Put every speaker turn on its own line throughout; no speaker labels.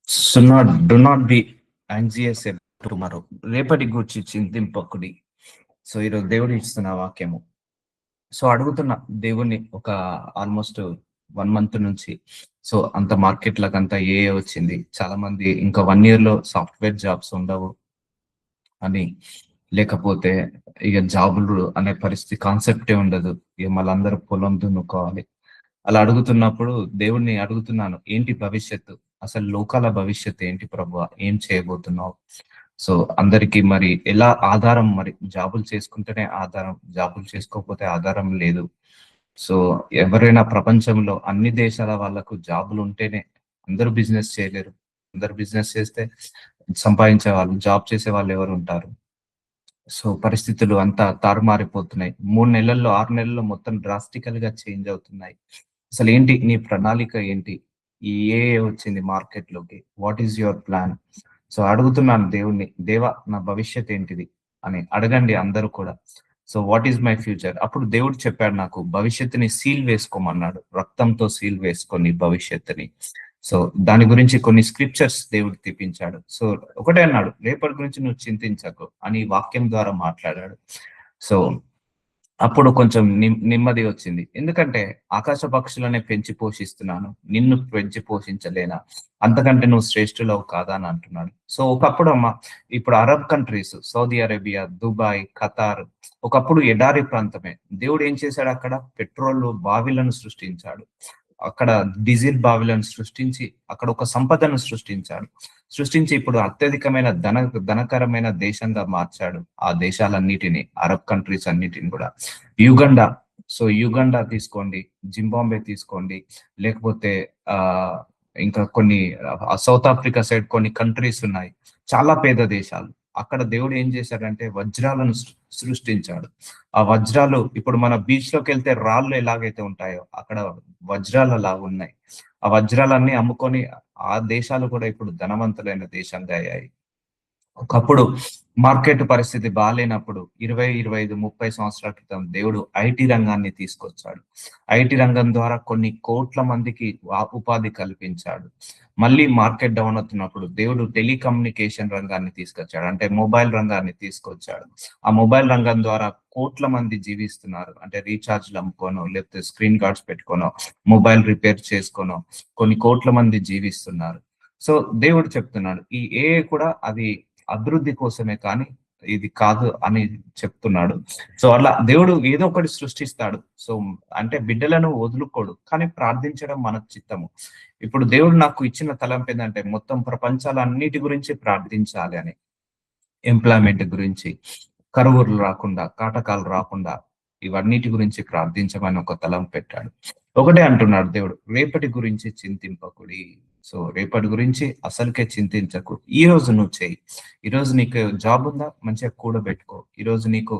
So do not be anxious about tomorrow. రేపటి గూర్చి చింతింపకుడి. So ఈరోజు దేవుడు ఇస్తున్న వాక్యము. సో అడుగుతున్నా దేవుణ్ణి ఒక ఆల్మోస్ట్ 1 మంత్ నుంచి. సో అంత మార్కెట్‌లకంతా వచ్చింది. చాలా మంది ఇంకా 1 ఇయర్‌లో సాఫ్ట్‌వేర్ జాబ్స్ ఉండవు అని, లేకపోతే ఇక జాబులు అనే పరిస్థితి కాన్సెప్టే ఉండదు. ఇక మళ్ళందరూ పొలం దున్నుకోవాలి. అలా అడుగుతున్నప్పుడు దేవుడిని అడుగుతున్నాను. ఏంటి భవిష్యత్తు? అసలు లోకాల భవిష్యత్తు ఏంటి ప్రభువా? ఏం చేయబోతున్నావు? సో అందరికి మరి ఎలా ఆధారం, మరి జాబులు చేసుకుంటేనే ఆధారం. జాబులు చేసుకోకపోతే ఆధారం లేదు. సో ఎవరైనా ప్రపంచంలో అన్ని దేశాల వాళ్ళకు జాబులు ఉంటేనే, అందరూ బిజినెస్ చేయలేరు. అందరూ బిజినెస్ చేస్తే సంపాదించే వాళ్ళు, జాబ్ చేసే వాళ్ళు ఎవరు ఉంటారు? సో పరిస్థితులు అంతా తారుమారిపోతున్నాయి. 3 నెలల్లో, 6 నెలల్లో మొత్తం డ్రాస్టికల్‌గా చేంజ్ అవుతున్నాయి. అసలేంటి నీ ప్రణాళిక ఏంటి? ఈ వచ్చింది మార్కెట్‌లోకి. What is your plan? So అడుగుతున్నాను దేవుడిని. దేవా నా భవిష్యత్ ఏంటిది? అని అడగండి అందరూ కూడా. So what is my future? అప్పుడు దేవుడు చెప్పాడు నాకు, భవిష్యత్తుని సీల్ వేసుకోమన్నాడు. రక్తంతో సీల్ వేసుకో నీ భవిష్యత్తుని. సో దాని గురించి కొన్ని స్క్రిప్చర్స్ దేవుడు తెప్పించాడు. సో ఒకటే అన్నాడు, రేపటి గురించి నువ్వు చింతించకు అని వాక్యం ద్వారా మాట్లాడాడు. సో అప్పుడు కొంచెం నెమ్మది వచ్చింది. ఎందుకంటే ఆకాశ పక్షులనే పెంచి పోషిస్తున్నాను. నిన్ను పెంచి పోషించలేనా? అంతకంటే నువ్వు శ్రేష్ఠులవు కాదా అని అంటున్నాడు. సో ఒకప్పుడు ఇప్పుడు Arab countries, Saudi Arabia, Dubai, Qatar ఒకప్పుడు ఎడారి ప్రాంతమే. దేవుడు ఏం చేశాడు అక్కడ? పెట్రోల్ బావిలను సృష్టించాడు. అక్కడ డీజిల్ బావిలను సృష్టించి అక్కడ ఒక సంపదను సృష్టించాడు. సృష్టించి ఇప్పుడు అత్యధికమైన ధనకరమైన దేశంగా మార్చాడు ఆ దేశాలన్నిటిని, అరబ్ కంట్రీస్ అన్నిటిని కూడా. యుగండా, సో యుగండా తీసుకోండి, జింబాంబే తీసుకోండి, లేకపోతే ఆ ఇంకా కొన్ని సౌత్ ఆఫ్రికా సైడ్ కొన్ని కంట్రీస్ ఉన్నాయి. చాలా పేద దేశాలు. అక్కడ దేవుడు ఏం చేశాడంటే వజ్రాలను సృష్టించాడు. ఆ వజ్రాలు ఇప్పుడు మన బీచ్ లోకి వెళ్తే రాళ్ళు ఎలాగైతే ఉంటాయో అక్కడ వజ్రాలు అలా ఉన్నాయి. ఆ వజ్రాలన్నీ అమ్ముకొని ఆ దేశాలు కూడా ఇప్పుడు ధనవంతులైన దేశంగా అయ్యాయి. ఒకప్పుడు మార్కెట్ పరిస్థితి బాలేనప్పుడు 20, 25, 30 సంవత్సరాల క్రితం దేవుడు ఐటీ రంగాన్ని తీసుకొచ్చాడు. ఐటీ రంగం ద్వారా కొన్ని కోట్ల మందికి ఉపాధి కల్పించాడు. మళ్ళీ మార్కెట్ డౌన్ అవుతున్నప్పుడు దేవుడు టెలికమ్యూనికేషన్ రంగాన్ని తీసుకొచ్చాడు. అంటే మొబైల్ రంగాన్ని తీసుకొచ్చాడు. ఆ మొబైల్ రంగం ద్వారా కోట్ల మంది జీవిస్తున్నారు. అంటే రీఛార్జ్లు అమ్ముకోనో, లేకపోతే స్క్రీన్ గార్డ్స్ పెట్టుకోనో, మొబైల్ రిపేర్ చేసుకోనో కొన్ని కోట్ల మంది జీవిస్తున్నారు. సో దేవుడు చెప్తున్నాడు, ఈ ఏఐ కూడా అది అభివృద్ధి కోసమే కానీ ఇది కాదు అని చెప్తున్నాడు. సో అలా దేవుడు ఏదో ఒకటి సృష్టిస్తాడు. సో అంటే బిడ్డలను వదులుకోడు, కానీ ప్రార్థించడం మన చిత్తము. ఇప్పుడు దేవుడు నాకు ఇచ్చిన తలంపు ఏంటంటే మొత్తం ప్రపంచాలన్నిటి గురించి ప్రార్థించాలి అని. ఎంప్లాయ్మెంట్ గురించి, కరువులు రాకుండా, కాటకాలు రాకుండా ఇవన్నిటి గురించి ప్రార్థించమని ఒక తలంపు పెట్టాడు. ఒకటే అంటున్నాడు దేవుడు, రేపటి గురించి చింతింపకుడి. సో రేపటి గురించి అసలుకే చింతించకు. ఈ రోజు నువ్వు చెయ్యి. ఈ రోజు నీకు జాబ్ ఉందా? మంచిగా కూడబెట్టుకో. ఈ రోజు నీకు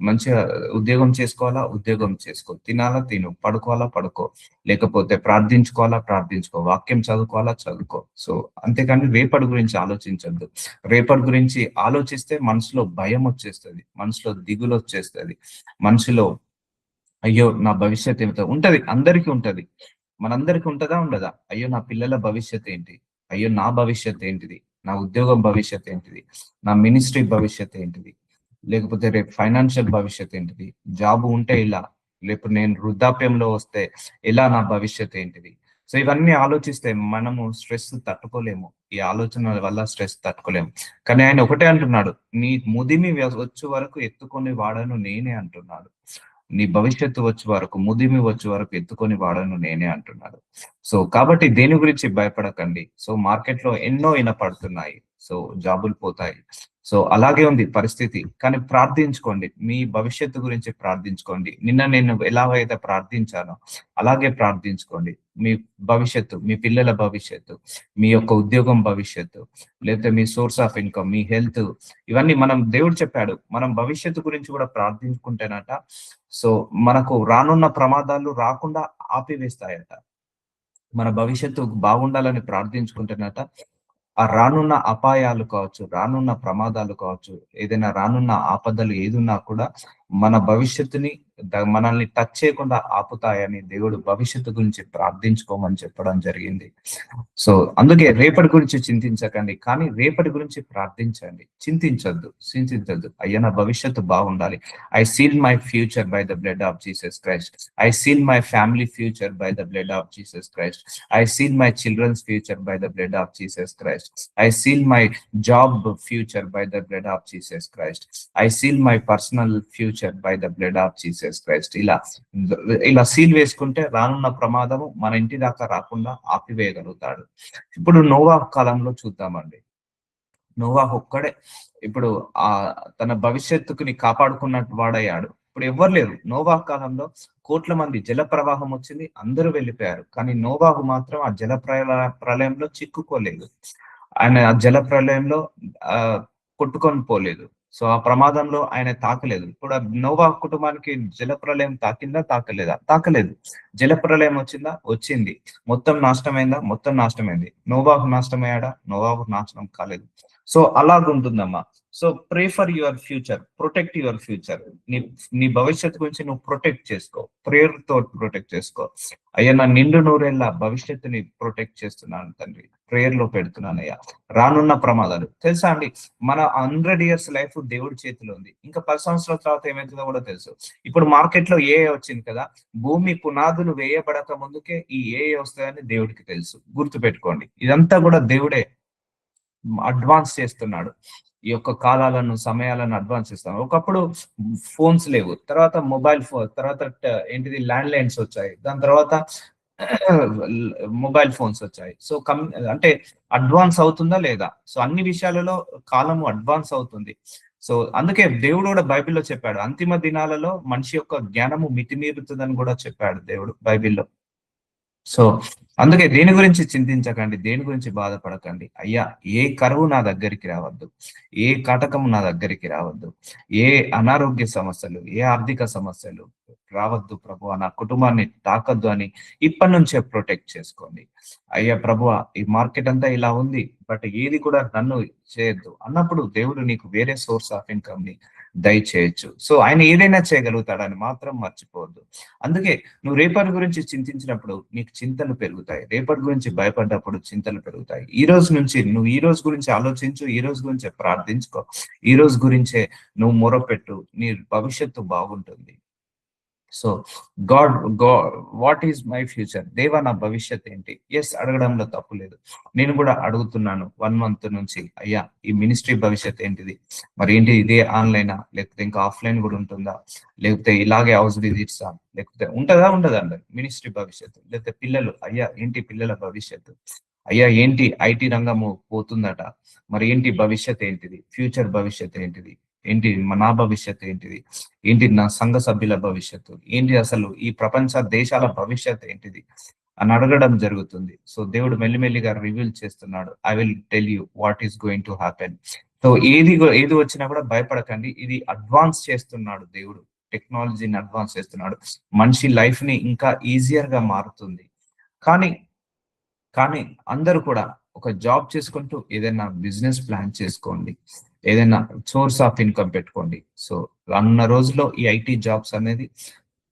మంచిగా ఉద్యోగం చేసుకోవాలా? ఉద్యోగం చేసుకో. తినాలా? తిను. పడుకోవాలా? పడుకో. లేకపోతే ప్రార్థించుకోవాలా? ప్రార్థించుకో. వాక్యం చదువుకోవాలా? చదువుకో. సో అంతేకాని రేపటి గురించి ఆలోచించొద్దు. రేపటి గురించి ఆలోచిస్తే మనసులో భయం వచ్చేస్తది. మనసులో దిగులు వచ్చేస్తది. మనసులో అయ్యో నా భవిష్యత్ ఏమిటో ఉంటది. అందరికీ ఉంటది. మనందరికి ఉంటదా? ఉండదా? అయ్యో నా పిల్లల భవిష్యత్ ఏంటి? అయ్యో నా భవిష్యత్ ఏంటిది? నా ఉద్యోగం భవిష్యత్ ఏంటిది? నా మినిస్ట్రీ భవిష్యత్ ఏంటిది? లేకపోతే రేపు ఫైనాన్షియల్ భవిష్యత్ ఏంటిది? జాబ్ ఉంటే ఇలా, లేకపోతే నేను వృద్ధాప్యంలో వస్తే ఎలా, నా భవిష్యత్ ఏంటిది? సో ఇవన్నీ ఆలోచిస్తే మనము స్ట్రెస్ తట్టుకోలేము. ఈ ఆలోచనల వల్ల స్ట్రెస్ తట్టుకోలేము. కానీ ఆయన ఒకటే అంటున్నాడు, నీ ముదిమి వచ్చే వరకు ఎత్తుకొని వాడను నేనే అంటున్నాడు. నీ భవిష్యత్తు వచ్చే వరకు, ముదిమి వచ్చే వరకు ఎత్తుకొని వాడను నేనే అంటున్నాడు. సో కాబట్టి దేని గురించి భయపడకండి. సో మార్కెట్ లో ఎన్నో వినపడుతున్నాయి. సో జాబులు పోతాయి. సో అలాగే ఉంది పరిస్థితి. కానీ ప్రార్థించుకోండి. మీ భవిష్యత్తు గురించి ప్రార్థించుకోండి. నిన్న నేను ఎలాగైతే ప్రార్థించానో అలాగే ప్రార్థించుకోండి. మీ భవిష్యత్తు, మీ పిల్లల భవిష్యత్తు, మీ యొక్క ఉద్యోగం భవిష్యత్తు, లేకపోతే మీ సోర్స్ ఆఫ్ ఇన్కమ్, మీ హెల్త్, ఇవన్నీ మనం దేవుడు చెప్పాడు. మనం భవిష్యత్తు గురించి కూడా ప్రార్థించుకుంటేనట, సో మనకు రానున్న ప్రమాదాలు రాకుండా ఆపివేస్తాయట. మన భవిష్యత్తు బాగుండాలని ప్రార్థించుకుంటేనట, ఆ రానున్న అపాయాలు కావచ్చు, రానున్న ప్రమాదాలు కావచ్చు, ఏదైనా రానున్న ఆపదలు ఏదున్నా కూడా మన భవిష్యత్తుని మనల్ని టచ్ చేయకుండా ఆపుతాయని దేవుడు భవిష్యత్తు గురించి ప్రార్థించుకోమని చెప్పడం జరిగింది. సో అందుకే రేపటి గురించి చింతించకండి, కానీ రేపటి గురించి ప్రార్థించండి. చింతించద్దు. అయ్యా నా భవిష్యత్తు బాగుండాలి. I seal my future by the blood of Jesus Christ. I seal my family future by the blood of Jesus Christ. I seal my childrens future by the blood of Jesus Christ. I seal my job future by the blood of Jesus Christ. I seal my personal future by the blood of Jesus Christ. ఇలా seal వేసుకుంటే రానున్న ప్రమాదము మన ఇంటి దాకా రాకుండా ఆపివేయగలుగుతాడు. ఇప్పుడు నోవాహు కాలంలో చూద్దామండి. నోవాహు ఒక్కడే ఇప్పుడు తన భవిష్యత్తుకుని కాపాడుకున్నట్టు వాడయ్యాడు. ఇప్పుడు ఎవ్వరు లేరు. నోవాహు కాలంలో కోట్ల మంది, జల ప్రవాహం వచ్చింది, అందరూ వెళ్ళిపోయారు. కానీ నోవాహు మాత్రం ఆ జల ప్రళయంలో చిక్కుకోలేదు. ఆయన ఆ జల ప్రళయంలో కొట్టుకొని పోలేదు. సో ఆ ప్రమాదంలో ఆయన తాకలేదు. ఇప్పుడు నోవాహు కుటుంబానికి జల ప్రళయం తాకిందా? తాకలేదు. జల ప్రళయం వచ్చిందా? వచ్చింది. మొత్తం నాశనమైందా? మొత్తం నాశనమైంది. నోవాహు నాశనమయ్యాడా? నోవాహు నాశనం కాలేదు. సో అలాగుంటుందమ్మా. So pray for your future, protect your future. నీ భవిష్యత్తు గురించి నువ్వు ప్రొటెక్ట్ చేసుకో, ప్రేయర్ తో ప్రొటెక్ట్ చేసుకో. అయ్యా నా నిండు నూరేళ్ల భవిష్యత్తుని ప్రొటెక్ట్ చేస్తున్నాను తండ్రి, ప్రేయర్ లో పెడుతున్నానయ్యా. రానున్న ప్రమాదాలు తెలుసా అండి, మన 100 years లైఫ్ దేవుడి చేతిలో ఉంది. ఇంకా 10 సంవత్సరాల తర్వాత ఏమైతుందో కూడా తెలుసు. ఇప్పుడు మార్కెట్ లో ఏఐ వచ్చింది కదా, భూమి పునాదులు వేయబడక ముందుకే ఈ ఏఐ వస్తుందని దేవుడికి తెలుసు. గుర్తు పెట్టుకోండి, ఇదంతా కూడా దేవుడే అడ్వాన్స్ చేస్తున్నాడు. ఈ యొక్క కాలాలను, సమయాలను అడ్వాన్స్ చేస్తాను. ఒకప్పుడు ఫోన్స్ లేవు, తర్వాత మొబైల్ ఫోన్, తర్వాత ఏంటిది ల్యాండ్ లైన్స్ వచ్చాయి, దాని తర్వాత మొబైల్ ఫోన్స్ వచ్చాయి. సో అంటే అడ్వాన్స్ అవుతుందా లేదా? సో అన్ని విషయాలలో కాలము అడ్వాన్స్ అవుతుంది. సో అందుకే దేవుడు కూడా బైబిల్లో చెప్పాడు, అంతిమ దినాలలో మనిషి యొక్క జ్ఞానము మితిమీరుతుందని కూడా చెప్పాడు దేవుడు బైబిల్లో. సో అందుకే దేని గురించి చింతించకండి, దేని గురించి బాధపడకండి. అయ్యా ఏ కరువు నా దగ్గరికి రావద్దు, ఏ కాటకము నా దగ్గరికి రావద్దు, ఏ అనారోగ్య సమస్యలు, ఏ ఆర్థిక సమస్యలు రావద్దు ప్రభు, నా కుటుంబాన్ని తాకద్దు అని ఇప్పటి నుంచే ప్రొటెక్ట్ చేసుకోండి. అయ్యా ప్రభు, ఈ మార్కెట్ అంతా ఇలా ఉంది, బట్ ఏది కూడా నన్ను చేయొద్దు అన్నప్పుడు దేవుడు నీకు వేరే సోర్స్ ఆఫ్ ఇన్కమ్ ని దయచేయచ్చు. సో ఆయన ఏదైనా చేయగలుగుతాడని మాత్రం మర్చిపోవద్దు. అందుకే నువ్వు రేపటి గురించి చింతించినప్పుడు నీకు చింతలు పెరుగుతాయి, రేపటి గురించి భయపడ్డప్పుడు చింతలు పెరుగుతాయి. ఈ రోజు నుంచి నువ్వు ఈ రోజు గురించి ఆలోచించు, ఈ రోజు గురించే ప్రార్థించుకో, ఈ రోజు గురించే నువ్వు మొరపెట్టు, నీ భవిష్యత్తు బాగుంటుంది. So God what is my future, దేవా నా భవిష్యత్ ఏంటి? ఎస్, అడగడంలో తప్పు లేదు. నేను కూడా అడుగుతున్నాను 1 month నుంచి, అయ్యా ఈ మినిస్ట్రీ భవిష్యత్ ఏంటిది? మరి ఏంటి, ఇదే ఆన్లైనా, లేకపోతే ఇంకా ఆఫ్లైన్ కూడా ఉంటుందా, లేకపోతే ఇలాగే హౌస్ విజిట్సా, లేకపోతే ఉండదా అండి మినిస్ట్రీ భవిష్యత్తు? లేకపోతే పిల్లలు, అయ్యా ఏంటి పిల్లల భవిష్యత్తు? అయ్యా ఏంటి ఐటీ రంగము పోతుందట, మరి ఏంటి భవిష్యత్ ఏంటిది? ఫ్యూచర్ భవిష్యత్ ఏంటిది? ఏంటి నా భవిష్యత్తు ఏంటిది? ఏంటి నా సంఘ సభ్యుల భవిష్యత్తు ఏంటి? అసలు ఈ ప్రపంచ దేశాల భవిష్యత్ ఏంటిది అని అడగడం జరుగుతుంది. సో దేవుడు మెల్లిమెల్లిగా రివీల్ చేస్తున్నాడు. I will tell you what is going to happen. So ఏది వచ్చినా కూడా భయపడకండి, ఇది అడ్వాన్స్ చేస్తున్నాడు దేవుడు, టెక్నాలజీని అడ్వాన్స్ చేస్తున్నాడు. మనిషి లైఫ్ ని ఇంకా ఈజియర్ గా మారుతుంది. కానీ అందరూ కూడా ఒక జాబ్ చేసుకుంటూ ఏదైనా బిజినెస్ ప్లాన్ చేసుకోండి, ఏదైనా సోర్స్ ఆఫ్ ఇన్కమ్ పెట్టుకోండి. సో అన్న రోజులో ఈ ఐటీ జాబ్స్ అనేది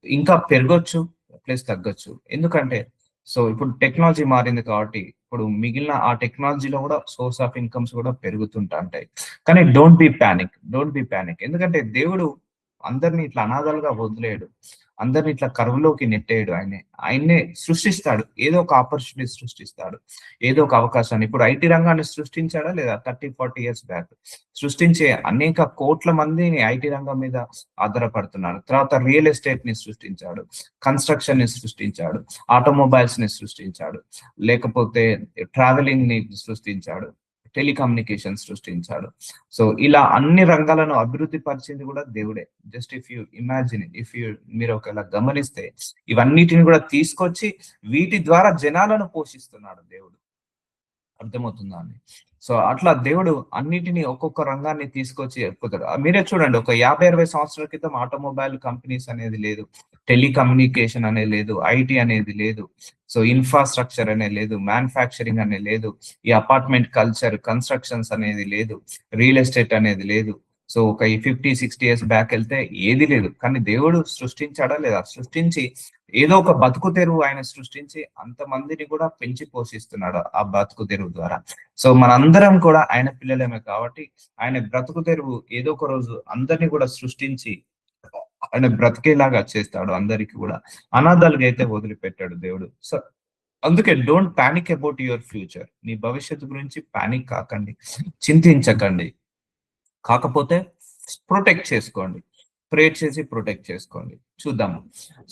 ఇంకా పెరగొచ్చు, ప్లస్ తగ్గొచ్చు. ఎందుకంటే సో ఇప్పుడు టెక్నాలజీ మారింది కాబట్టి ఇప్పుడు మిగిలిన ఆ టెక్నాలజీలో కూడా సోర్స్ ఆఫ్ ఇన్కమ్స్ కూడా పెరుగుతుంటాయి. కానీ డోంట్ బి ప్యానిక్. ఎందుకంటే దేవుడు అందరినీ ఇట్లా అనాథాలుగా వదిలేయడు, అందరిని ఇట్లా కరువులోకి నెట్టేయడు. ఆయన్నే సృష్టిస్తాడు, ఏదో ఒక ఆపర్చునిటీ సృష్టిస్తాడు, ఏదో ఒక అవకాశాన్ని. ఇప్పుడు ఐటీ రంగాన్ని సృష్టించాడా లేదా? 30-40 years బ్యాక్ సృష్టించే అనేక కోట్ల మందిని ఐటీ రంగం మీద ఆధారపడుతున్నారు. తర్వాత రియల్ ఎస్టేట్ ని సృష్టించాడు, కన్స్ట్రక్షన్ ని సృష్టించాడు, ఆటోమొబైల్స్ ని సృష్టించాడు, లేకపోతే ట్రావెలింగ్ ని సృష్టించాడు, టెలికమ్యూనికేషన్ సృష్టించాడు. సో ఇలా అన్ని రంగాలను అభివృద్ధి పరిచింది కూడా దేవుడే. జస్ట్ ఇఫ్ యూ ఇమాజిన్, మీరు ఒకవేళ గమనిస్తే ఇవన్నిటిని కూడా తీసుకొచ్చి వీటి ద్వారా జనాలను పోషిస్తున్నాడు దేవుడు. అర్థమవుతుందా అండి? సో అట్లా దేవుడు అన్నిటిని ఒక్కొక్క రంగాన్ని తీసుకొచ్చి ఎక్కుతాడు. మీరే చూడండి, ఒక 50-60 సంవత్సరాల క్రితం ఆటోమొబైల్ కంపెనీస్ అనేది లేదు, టెలికమ్యూనికేషన్ అనేది లేదు, ఐటీ అనేది లేదు, సో ఇన్ఫ్రాస్ట్రక్చర్ అనేది లేదు, మ్యానుఫ్యాక్చరింగ్ అనేది లేదు, ఈ అపార్ట్మెంట్ కల్చర్, కన్స్ట్రక్షన్స్ అనేది లేదు, రియల్ ఎస్టేట్ అనేది లేదు. సో ఒక 50-60 ఇయర్స్ బ్యాక్ వెళ్తే ఏది లేదు. కానీ దేవుడు సృష్టించాడా లేదా? సృష్టించి ఏదో ఒక బతుకు తెరువు ఆయన సృష్టించి అంతమందిని కూడా పెంచి పోషిస్తున్నాడు ఆ బతుకు తెరువు ద్వారా. సో మనందరం కూడా ఆయన పిల్లలమే కాబట్టి ఆయన బ్రతుకు తెరువు ఏదో ఒక రోజు అందరిని కూడా సృష్టించి ఆయన బ్రతికేలాగా చేస్తాడు అందరికి కూడా. అనాథాలుగా అయితే వదిలిపెట్టాడు దేవుడు. సో అందుకే don't panic about your future. నీ భవిష్యత్తు గురించి పానిక్ కాకండి, చింతించకండి. కాకపోతే ప్రొటెక్ట్ చేసుకోండి. ప్రేర్ చేసి ప్రొటెక్ట్ చేసుకోండి. చూద్దాము.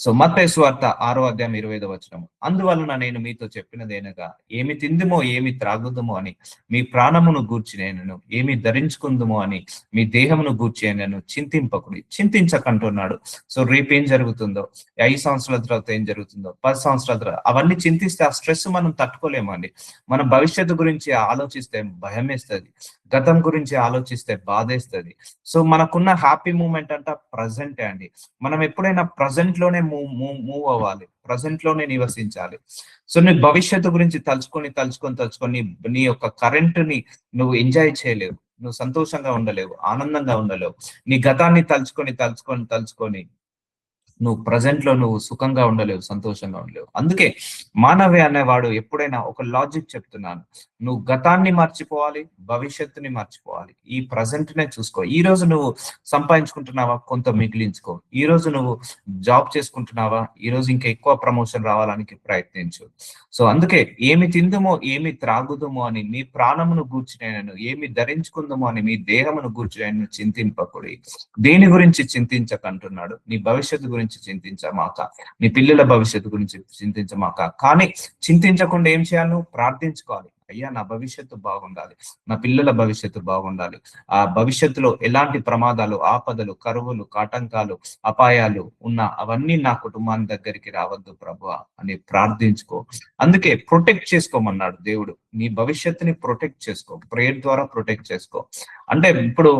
సో మత్తయి సువార్త 6:25 అందువలన నేను మీతో చెప్పినదేనగా ఏమి తిందుమో ఏమి త్రాగుదుమో అని మీ ప్రాణమును గూర్చి నేను ఏమి ధరించుకుందుమో అని మీ దేహమును గూర్చి నేను చింతింపకుడి. చింతించకంటున్నాడు. సో రేపు ఏం జరుగుతుందో, 5 సంవత్సరాల తర్వాత ఏం జరుగుతుందో, 10 సంవత్సరాల తర్వాత అవన్నీ చింతిస్తే ఆ స్ట్రెస్ మనం తట్టుకోలేమండి. మన భవిష్యత్తు గురించి ఆలోచిస్తే భయం వేస్తుంది, గతం గురించి ఆలోచిస్తే బాధేస్తుంది. సో మనకున్న హ్యాపీ మూమెంట్ అంట ప్రజెంటే అండి. మనం ఎప్పుడైనా ప్రజెంట్ లోనే మూవ్ అవ్వాలి, ప్రజెంట్ లోనే నివసించాలి. సో నీ భవిష్యత్తు గురించి తలుచుకొని నీ యొక్క కరెంట్ ని నువ్వు ఎంజాయ్ చేయలేవు, నువ్వు సంతోషంగా ఉండలేవు, ఆనందంగా ఉండలేవు. నీ గతాన్ని తలుచుకొని నువ్వు ప్రజెంట్ లో నువ్వు సుఖంగా ఉండలేవు, సంతోషంగా ఉండలేవు. అందుకే మానవే అనేవాడు ఎప్పుడైనా ఒక లాజిక్ చెప్తున్నాను, నువ్వు గతాన్ని మర్చిపోవాలి, భవిష్యత్తుని మర్చిపోవాలి, ఈ ప్రజెంట్ నే చూసుకో. ఈ రోజు నువ్వు సంపాదించుకుంటున్నావా, కొంత మిగిలించుకో. ఈ రోజు నువ్వు జాబ్ చేసుకుంటున్నావా, ఈ రోజు ఇంకా ఎక్కువ ప్రమోషన్ రావడానికి ప్రయత్నించు. సో అందుకే ఏమి తిందుమో ఏమి త్రాగుదుమో అని మీ ప్రాణమును గూర్చి నేను ఏమి ధరించుకుందుమో అని మీ దేహమును గూర్చి నేను చింతింపకుడి. దేని గురించి చింతించకంటున్నాడు? నీ భవిష్యత్తు గురించి చింతించమాక, నీ పిల్లల భవిష్యత్తు గురించి చింతించమాక. కానీ చింతించకుండా ఏం చేయాలి? నువ్వు ప్రార్థించుకోవాలి. అయ్యా నా భవిష్యత్తు బాగుండాలి, నా పిల్లల భవిష్యత్తు బాగుండాలి, ఆ భవిష్యత్తులో ఎలాంటి ప్రమాదాలు, ఆపదలు, కరువులు, కాటంకాలు, అపాయాలు ఉన్నా అవన్నీ నా కుటుంబాన్ని దగ్గరికి రావద్దు ప్రభువా అని ప్రార్థించుకో. అందుకే ప్రొటెక్ట్ చేసుకోమన్నాడు దేవుడు. నీ భవిష్యత్తుని ప్రొటెక్ట్ చేసుకో, ప్రేయర్ ద్వారా ప్రొటెక్ట్ చేసుకో. అంటే ఇప్పుడు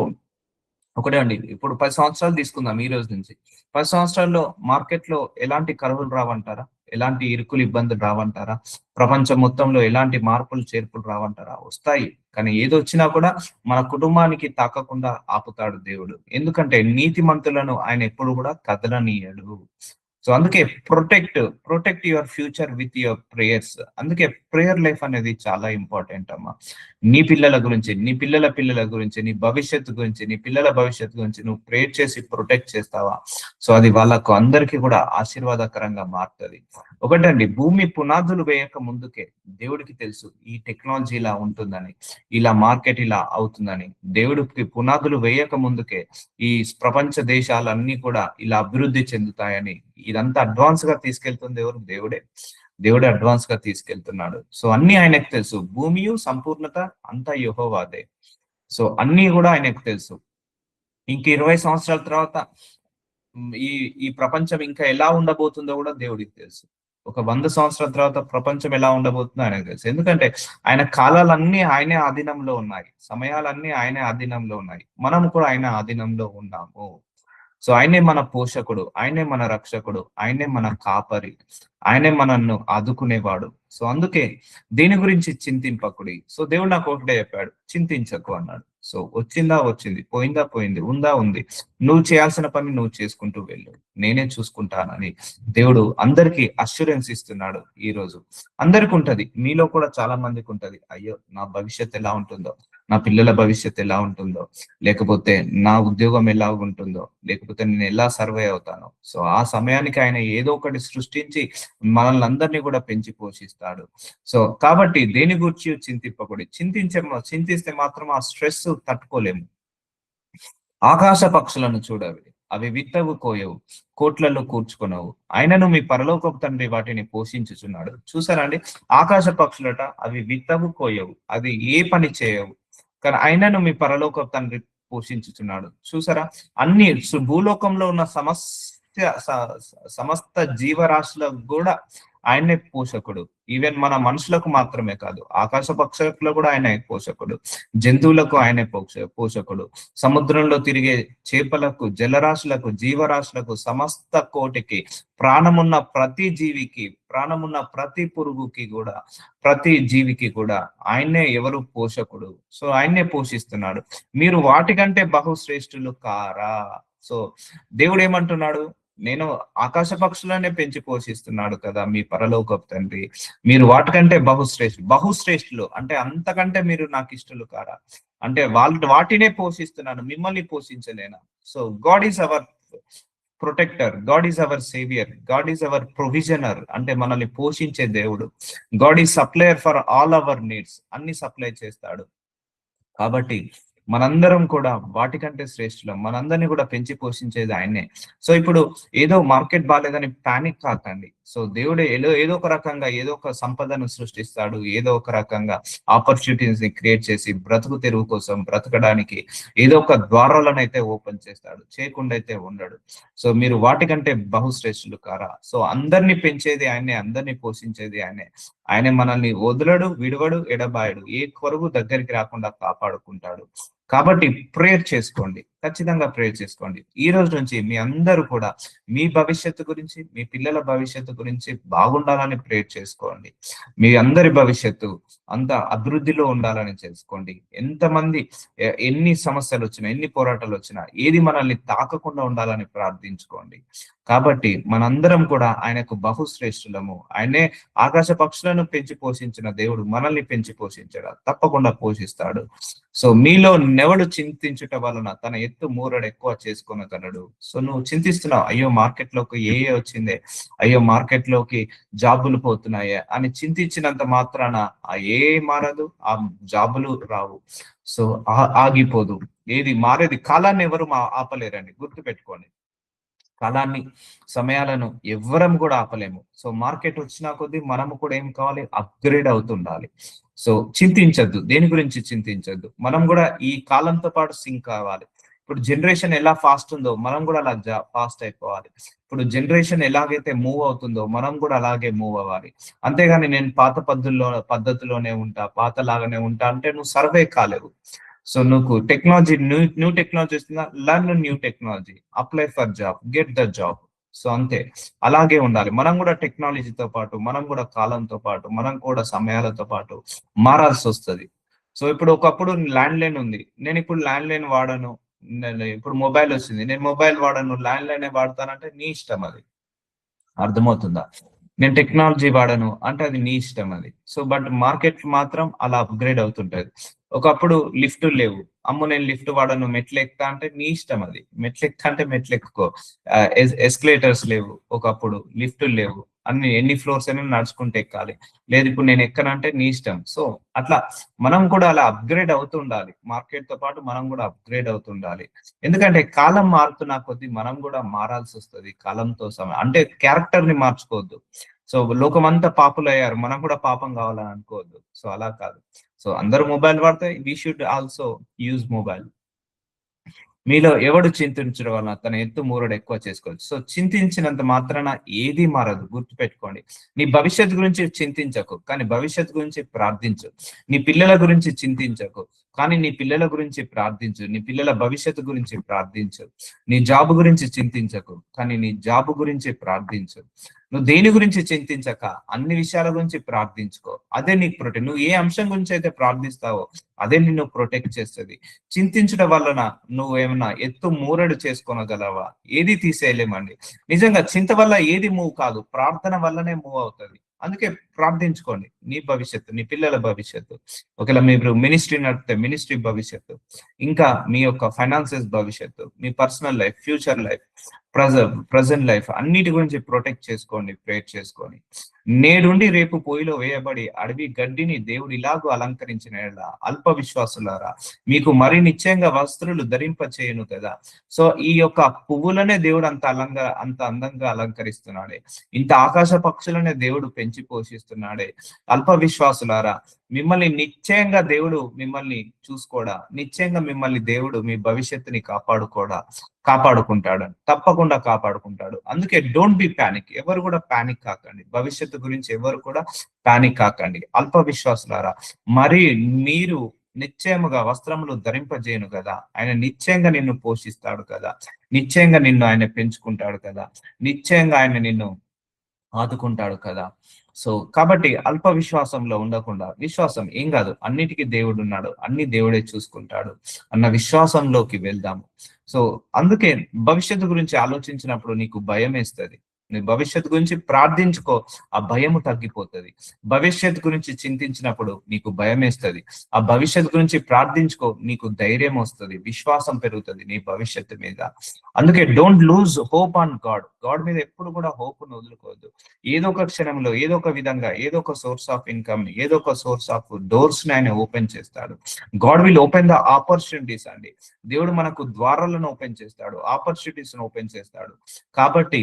ఒకటే అండి, ఇప్పుడు 10 సంవత్సరాలు తీసుకుందాం ఈ రోజు నుంచి. 10 సంవత్సరాల్లో మార్కెట్ లో ఎలాంటి కరువులు రావంటారా? ఎలాంటి ఇరుకులు ఇబ్బందులు రావంటారా? ప్రపంచం మొత్తంలో ఎలాంటి మార్పులు చేర్పులు రావంటారా? వస్తాయి. కానీ ఏదొచ్చినా కూడా మన కుటుంబానికి తాకకుండా ఆపుతాడు దేవుడు. ఎందుకంటే నీతిమంతులను ఆయన ఎప్పుడు కూడా కదలనీయడు. సో అందుకే protect your future with your prayers. అందుకే ప్రేయర్ లైఫ్ అనేది చాలా ఇంపార్టెంట్ అమ్మా. నీ పిల్లల గురించి, నీ పిల్లల గురించి, నీ భవిష్యత్తు గురించి, నీ పిల్లల భవిష్యత్తు గురించి నువ్వు ప్రేయర్ చేసి ప్రొటెక్ట్ చేస్తావా? సో అది వాళ్ళకు అందరికీ కూడా ఆశీర్వాదకరంగా మారుతుంది. ఒకటండి, భూమి పునాదులు వేయక ముందుకే దేవుడికి తెలుసు ఈ టెక్నాలజీ ఇలా ఉంటుందని, ఇలా మార్కెట్ ఇలా అవుతుందని. దేవుడికి పునాదులు వేయక ముందుకే ఈ ప్రపంచ దేశాలన్నీ కూడా ఇలా అభివృద్ధి చెందుతాయని, ఇదంతా అడ్వాన్స్ గా తీసుకెళ్తుంది ఎవరు? దేవుడే అడ్వాన్స్ గా తీసుకెళ్తున్నాడు. సో అన్ని ఆయనకు తెలుసు. భూమియు సంపూర్ణత అంతా యెహోవాదే. సో అన్ని కూడా ఆయనకు తెలుసు. ఇంక 20 సంవత్సరాల తర్వాత ఈ ఈ ప్రపంచం ఇంకా ఎలా ఉండబోతుందో కూడా దేవుడికి తెలుసు. ఒక 100 సంవత్సరాల తర్వాత ప్రపంచం ఎలా ఉండబోతుందో ఆయనకు తెలుసు. ఎందుకంటే ఆయన కాలాలన్నీ ఆయనే ఆధీనంలో ఉన్నాయి, సమయాలన్నీ ఆయనే ఆధీనంలో ఉన్నాయి. మనం కూడా ఆయన ఆధీనంలో ఉన్నాము. సో ఆయనే మన పోషకుడు, ఆయనే మన రక్షకుడు, ఆయనే మన కాపరి, ఆయనే మనల్ని ఆదుకునేవాడు. సో అందుకే దేని గురించి చింతింపకుడి. సో దేవుడు నాకు ఒకటే చెప్పాడు, చింతించకు అన్నాడు. సో వచ్చింది, పోయింది, ఉంది. నువ్వు చేయాల్సిన పని నువ్వు చేసుకుంటూ వెళ్ళు, నేనే చూసుకుంటానని దేవుడు అందరికీ అష్యూరెన్స్ ఇస్తున్నాడు. ఈ రోజు అందరికి ఉంటది, మీలో కూడా చాలా మందికి ఉంటది, అయ్యో నా భవిష్యత్ ఎలా ఉంటుందో, నా పిల్లల భవిష్యత్ ఎలా ఉంటుందో, లేకపోతే నా ఉద్యోగం ఎలా ఉంటుందో, లేకపోతే నేను ఎలా సర్వే అవుతానో. సో ఆ సమయానికి ఆయన ఏదో ఒకటి సృష్టించి మనల్ని అందరినీ కూడా పెంచి పోషిస్తాడు. సో కాబట్టి దేని గురించి చింతింపకూడదు. చింతిస్తే మాత్రం ఆ స్ట్రెస్ తట్టుకోలేము. ఆకాశ పక్షులను చూడవి, అవి విత్తవు కోయవు, కోట్లలో కూర్చుకొనవు, ఆయనను మీ పరలోకపు తండ్రి వాటిని పోషించుచున్నాడు. చూసారా అండి, ఆకాశ పక్షులట అవి విత్తవు కోయవు, అది ఏ పని చేయవు, కానీ ఆయనను మీ పరలోకపు తండ్రి పోషించుచున్నాడు. చూసారా, అన్ని భూలోకంలో ఉన్న సమస్త జీవరాశులకు కూడా ఆయనే పోషకుడు. ఈవెన్ మన మనుషులకు మాత్రమే కాదు, ఆకాశ పక్షులకు కూడా ఆయన పోషకుడు, జంతువులకు ఆయనే పోషకుడు, సముద్రంలో తిరిగే చేపలకు, జలరాశులకు, జీవరాశులకు, సమస్త కోటికి, ప్రాణమున్న ప్రతి జీవికి, ప్రాణమున్న ప్రతి పురుగుకి కూడా, ప్రతి జీవికి కూడా ఆయన్నే ఎవరు పోషకుడు. సో ఆయన్నే పోషిస్తున్నాడు. మీరు వాటికంటే బహుశ్రేష్ఠులు కారా? సో దేవుడు ఏమంటున్నాడు? నేను ఆకాశ పక్షులనే పెంచి పోషిస్తున్నాడు కదా మీ పరలోకపు తండ్రి, మీరు వాటికంటే బహుశ్రేష్ఠులు అంటే అంతకంటే మీరు నాకు ఇష్టలు కారా? అంటే వాటినే పోషిస్తున్నాను, మిమ్మల్ని పోషించలేనా? So God is our protector, God is our saviour, God is our provisioner, అంటే మనల్ని పోషించే దేవుడు. God is supplier for all our needs, అన్ని సప్లై చేస్తాడు. కాబట్టి మనందరం కూడా వాటికంటే శ్రేష్ఠులం, మనందరినీ కూడా పెంచి పోషించేది ఆయనే. సో ఇప్పుడు ఏదో మార్కెట్ బాగాలేదని పానిక్ కాకండి. సో దేవుడు ఏదో ఒక రకంగా ఏదో ఒక సంపదను సృష్టిస్తాడు, ఏదో ఒక రకంగా ఆపర్చునిటీస్ ని క్రియేట్ చేసి బ్రతుకు తెరువు కోసం బ్రతకడానికి ఏదో ఒక ద్వారాలను అయితే ఓపెన్ చేస్తాడు, చేయకుండా అయితే ఉండడు. సో మీరు వాటికంటే బహుశ్రేష్ఠులు కారా? సో అందరినీ పెంచేది ఆయనే, అందరినీ పోషించేది ఆయనే. ఆయన మనల్ని వదలడు, విడవడు, ఎడబాయడు, ఏ కొరకు దగ్గరికి రాకుండా కాపాడుకుంటాడు. కాబట్టి ప్రేయర్ చేసుకోండి, ఖచ్చితంగా ప్రేయర్ చేసుకోండి. ఈ రోజు నుంచి మీ అందరూ కూడా మీ భవిష్యత్తు గురించి, మీ పిల్లల భవిష్యత్తు గురించి బాగుండాలని ప్రేయర్ చేసుకోండి. మీ అందరి భవిష్యత్తు అంత అభివృద్ధిలో ఉండాలని చేసుకోండి. ఎంతమంది ఎన్ని సమస్యలు వచ్చినా, ఎన్ని పోరాటాలు వచ్చినా, ఏది మనల్ని తాకకుండా ఉండాలని ప్రార్థించుకోండి. కాబట్టి మనందరం కూడా ఆయనకు బహుశ్రేష్ఠులము. ఆయనే ఆకాశ పక్షులను పెంచి పోషించిన దేవుడు మనల్ని పెంచి పోషించాడు, తప్పకుండా పోషిస్తాడు. సో మీలో నెవడు చింతించుట వలన తన ఎత్తు మూరడు ఎక్కువ చేసుకొనగలడు. సో నువ్వు చింతిస్తున్నావు, అయ్యో మార్కెట్ లోకి వచ్చిందే, అయ్యో మార్కెట్ లోకి జాబులు పోతున్నాయే అని చింతించినంత మాత్రాన ఆ మారదు, ఆ జాబులు రావు. సో ఆగిపోదు, ఏది మారేది. కాలాన్ని ఎవరు ఆపలేరండి, గుర్తు పెట్టుకోండి. కాలాన్ని, సమయాలను ఎవ్వరం కూడా ఆపలేము. సో మార్కెట్ వచ్చినా కొద్దీ మనము కూడా ఏం కావాలి? అప్గ్రేడ్ అవుతుండాలి. సో చింతించద్దు, దేని గురించి చింతించద్దు. మనం కూడా ఈ కాలంతో పాటు సింక్ కావాలి. ఇప్పుడు జనరేషన్ ఎలా ఫాస్ట్ ఉందో మనం కూడా అలా ఫాస్ట్ అయిపోవాలి. ఇప్పుడు జనరేషన్ ఎలాగైతే మూవ్ అవుతుందో మనం కూడా అలాగే మూవ్ అవ్వాలి. అంతేగాని నేను పాత పద్ధతిలోనే ఉంటా, పాతలాగానే ఉంటా అంటే నువ్వు సర్వే కాలేవు. సో నువ్వు టెక్నాలజీ, న్యూ టెక్నాలజీ వస్తుందా, learn new technology, apply for job, get the job. So అంతే, అలాగే ఉండాలి. మనం కూడా టెక్నాలజీతో పాటు, మనం కూడా కాలంతో పాటు, మనం కూడా సమయాలతో పాటు మారాల్సి వస్తుంది. సో ఇప్పుడు ఒకప్పుడు ల్యాండ్ లైన్ ఉంది, నేను ఇప్పుడు ల్యాండ్ లైన్ వాడను. ఇప్పుడు మొబైల్ వచ్చింది, నేను మొబైల్ వాడను, ల్యాండ్ లైనే వాడతానంటే నీ ఇష్టం అది. అర్థమవుతుందా? నేను టెక్నాలజీ వాడను అంటే అది నీ ఇష్టం అది. సో బట్ మార్కెట్ మాత్రం అలా అప్గ్రేడ్ అవుతుంటది. ఒకప్పుడు లిఫ్ట్ లేవు, అమ్ము నేను లిఫ్ట్ వాడను, మెట్లు ఎక్కుతా అంటే నీ ఇష్టం అది. మెట్లు ఎక్కుతా అంటే మెట్లు ఎక్కుకో. ఎస్కలేటర్స్ లేవు, ఒకప్పుడు లిఫ్ట్ లేవు, అన్ని ఎన్ని ఫ్లోర్స్ అయినా నడుచుకుంటే ఎక్కాలి. లేదు ఇప్పుడు నేను ఎక్కనంటే నీ ఇష్టం. సో అట్లా మనం కూడా అలా అప్గ్రేడ్ అవుతుండాలి, మార్కెట్ తో పాటు మనం కూడా అప్గ్రేడ్ అవుతుండాలి. ఎందుకంటే కాలం మారుతున్న కొద్దీ మనం కూడా మారాల్సి వస్తుంది కాలంతో సమయం. అంటే క్యారెక్టర్ ని మార్చుకోవద్దు. సో లోకమంతా పాపులు అయ్యారు, మనం కూడా పాపం కావాలని అనుకోవద్దు. సో అలా కాదు. సో అందరూ మొబైల్ వాడితే we should also use mobile. మీలో ఎవడు చింతించడం వలన తన ఎత్తు మూరడు ఎక్కువ చేసుకోవచ్చు. సో చింతించినంత మాత్రాన ఏది మారదు, గుర్తుపెట్టుకోండి. నీ భవిష్యత్తు గురించి చింతించకు, కానీ భవిష్యత్తు గురించి ప్రార్థించు. నీ పిల్లల గురించి చింతించకు, కానీ నీ పిల్లల గురించి ప్రార్థించు. నీ పిల్లల భవిష్యత్తు గురించి ప్రార్థించు. నీ జాబ్ గురించి చింతించకు, కానీ నీ జాబ్ గురించి ప్రార్థించు. నువ్వు దేని గురించి చింతించక అన్ని విషయాల గురించి ప్రార్థించుకో, అదే నీకు ప్రొటెక్ట్. నువ్వు ఏ అంశం గురించి అయితే ప్రార్థిస్తావో అదే నిన్ను ప్రొటెక్ట్ చేస్తుంది. చింతించడం వలన నువ్వు ఏమన్నా ఎత్తు మూరడు చేసుకోనగలవా? ఏది తీసేయలేమండి. నిజంగా చింత వల్ల ఏది మూవ్ కాదు, ప్రార్థన వల్లనే మూవ్ అవుతుంది. అందుకే ప్రార్థించుకోండి, నీ భవిష్యత్తు, నీ పిల్లల భవిష్యత్తు, ఒకవేళ మీరు మినిస్ట్రీ నడిపితే మినిస్ట్రీ భవిష్యత్తు, ఇంకా మీ యొక్క ఫైనాన్సెస్ భవిష్యత్తు, మీ personal life, future life, present life, అన్నిటి గురించి ప్రొటెక్ట్ చేసుకోండి, ప్రేర్ చేసుకొని. నేడుండి రేపు పోయిలో వేయబడి అడవి గడ్డిని దేవుడు ఇలాగూ అలంకరించిన అల్ప విశ్వాసులారా, మీకు మరి నిశ్చయంగా వస్త్రులు ధరింప చేయను కదా. సో ఈ యొక్క పువ్వులనే దేవుడు అంత అందంగా అలంకరిస్తున్నాడే, ఇంత ఆకాశ పక్షులనే దేవుడు పెంచి పోషిస్తున్నాడే. అల్ప విశ్వాసులారా, మిమ్మల్ని నిశ్చయంగా దేవుడు మిమ్మల్ని చూసుకోడా, నిశ్చయంగా మిమ్మల్ని దేవుడు మీ భవిష్యత్తుని కాపాడుకుంటాడు, తప్పకుండా కాపాడుకుంటాడు. అందుకే డోంట్ బి పానిక్, ఎవరు కూడా పానిక్ కాకండి. భవిష్యత్తు భవిష్యత్తు గురించి ఎవరు కూడా పానిక్ కాకండి. అల్ప విశ్వాసులారా, మరి మీరు నిశ్చయముగా వస్త్రములు ధరింపజేయను కదా, ఆయన నిశ్చయంగా నిన్ను పోషిస్తాడు కదా, నిశ్చయంగా నిన్ను ఆయన పెంచుకుంటాడు కదా, నిశ్చయంగా ఆయన నిన్ను ఆదుకుంటాడు కదా. సో కాబట్టి అల్ప విశ్వాసంలో ఉండకుండా, విశ్వాసం ఏం కాదు, అన్నిటికీ దేవుడు ఉన్నాడు, అన్ని దేవుడే చూసుకుంటాడు అన్న విశ్వాసంలోకి వెళ్దాము. సో అందుకే భవిష్యత్తు గురించి ఆలోచించినప్పుడు నీకు భయం వేస్తుంది. నీ భవిష్యత్తు గురించి ప్రార్థించుకో, ఆ భయము తగ్గిపోతుంది. భవిష్యత్తు గురించి చింతించినప్పుడు నీకు భయం వేస్తుంది, ఆ భవిష్యత్తు గురించి ప్రార్థించుకో, నీకు ధైర్యం వస్తుంది, విశ్వాసం పెరుగుతుంది నీ భవిష్యత్తు మీద. అందుకే don't lose hope on God. God మీద ఎప్పుడు కూడా హోప్ ను వదులుకోవద్దు. ఏదో ఒక క్షణంలో, ఏదో ఒక విధంగా, ఏదో ఒక సోర్స్ ఆఫ్ ఇన్కమ్, ఏదో ఒక సోర్స్ ఆఫ్ డోర్స్ ని ఆయన ఓపెన్ చేస్తాడు. God will open the opportunities అండి. దేవుడు మనకు ద్వారాలను ఓపెన్ చేస్తాడు, ఆపర్చునిటీస్ ఓపెన్ చేస్తాడు. కాబట్టి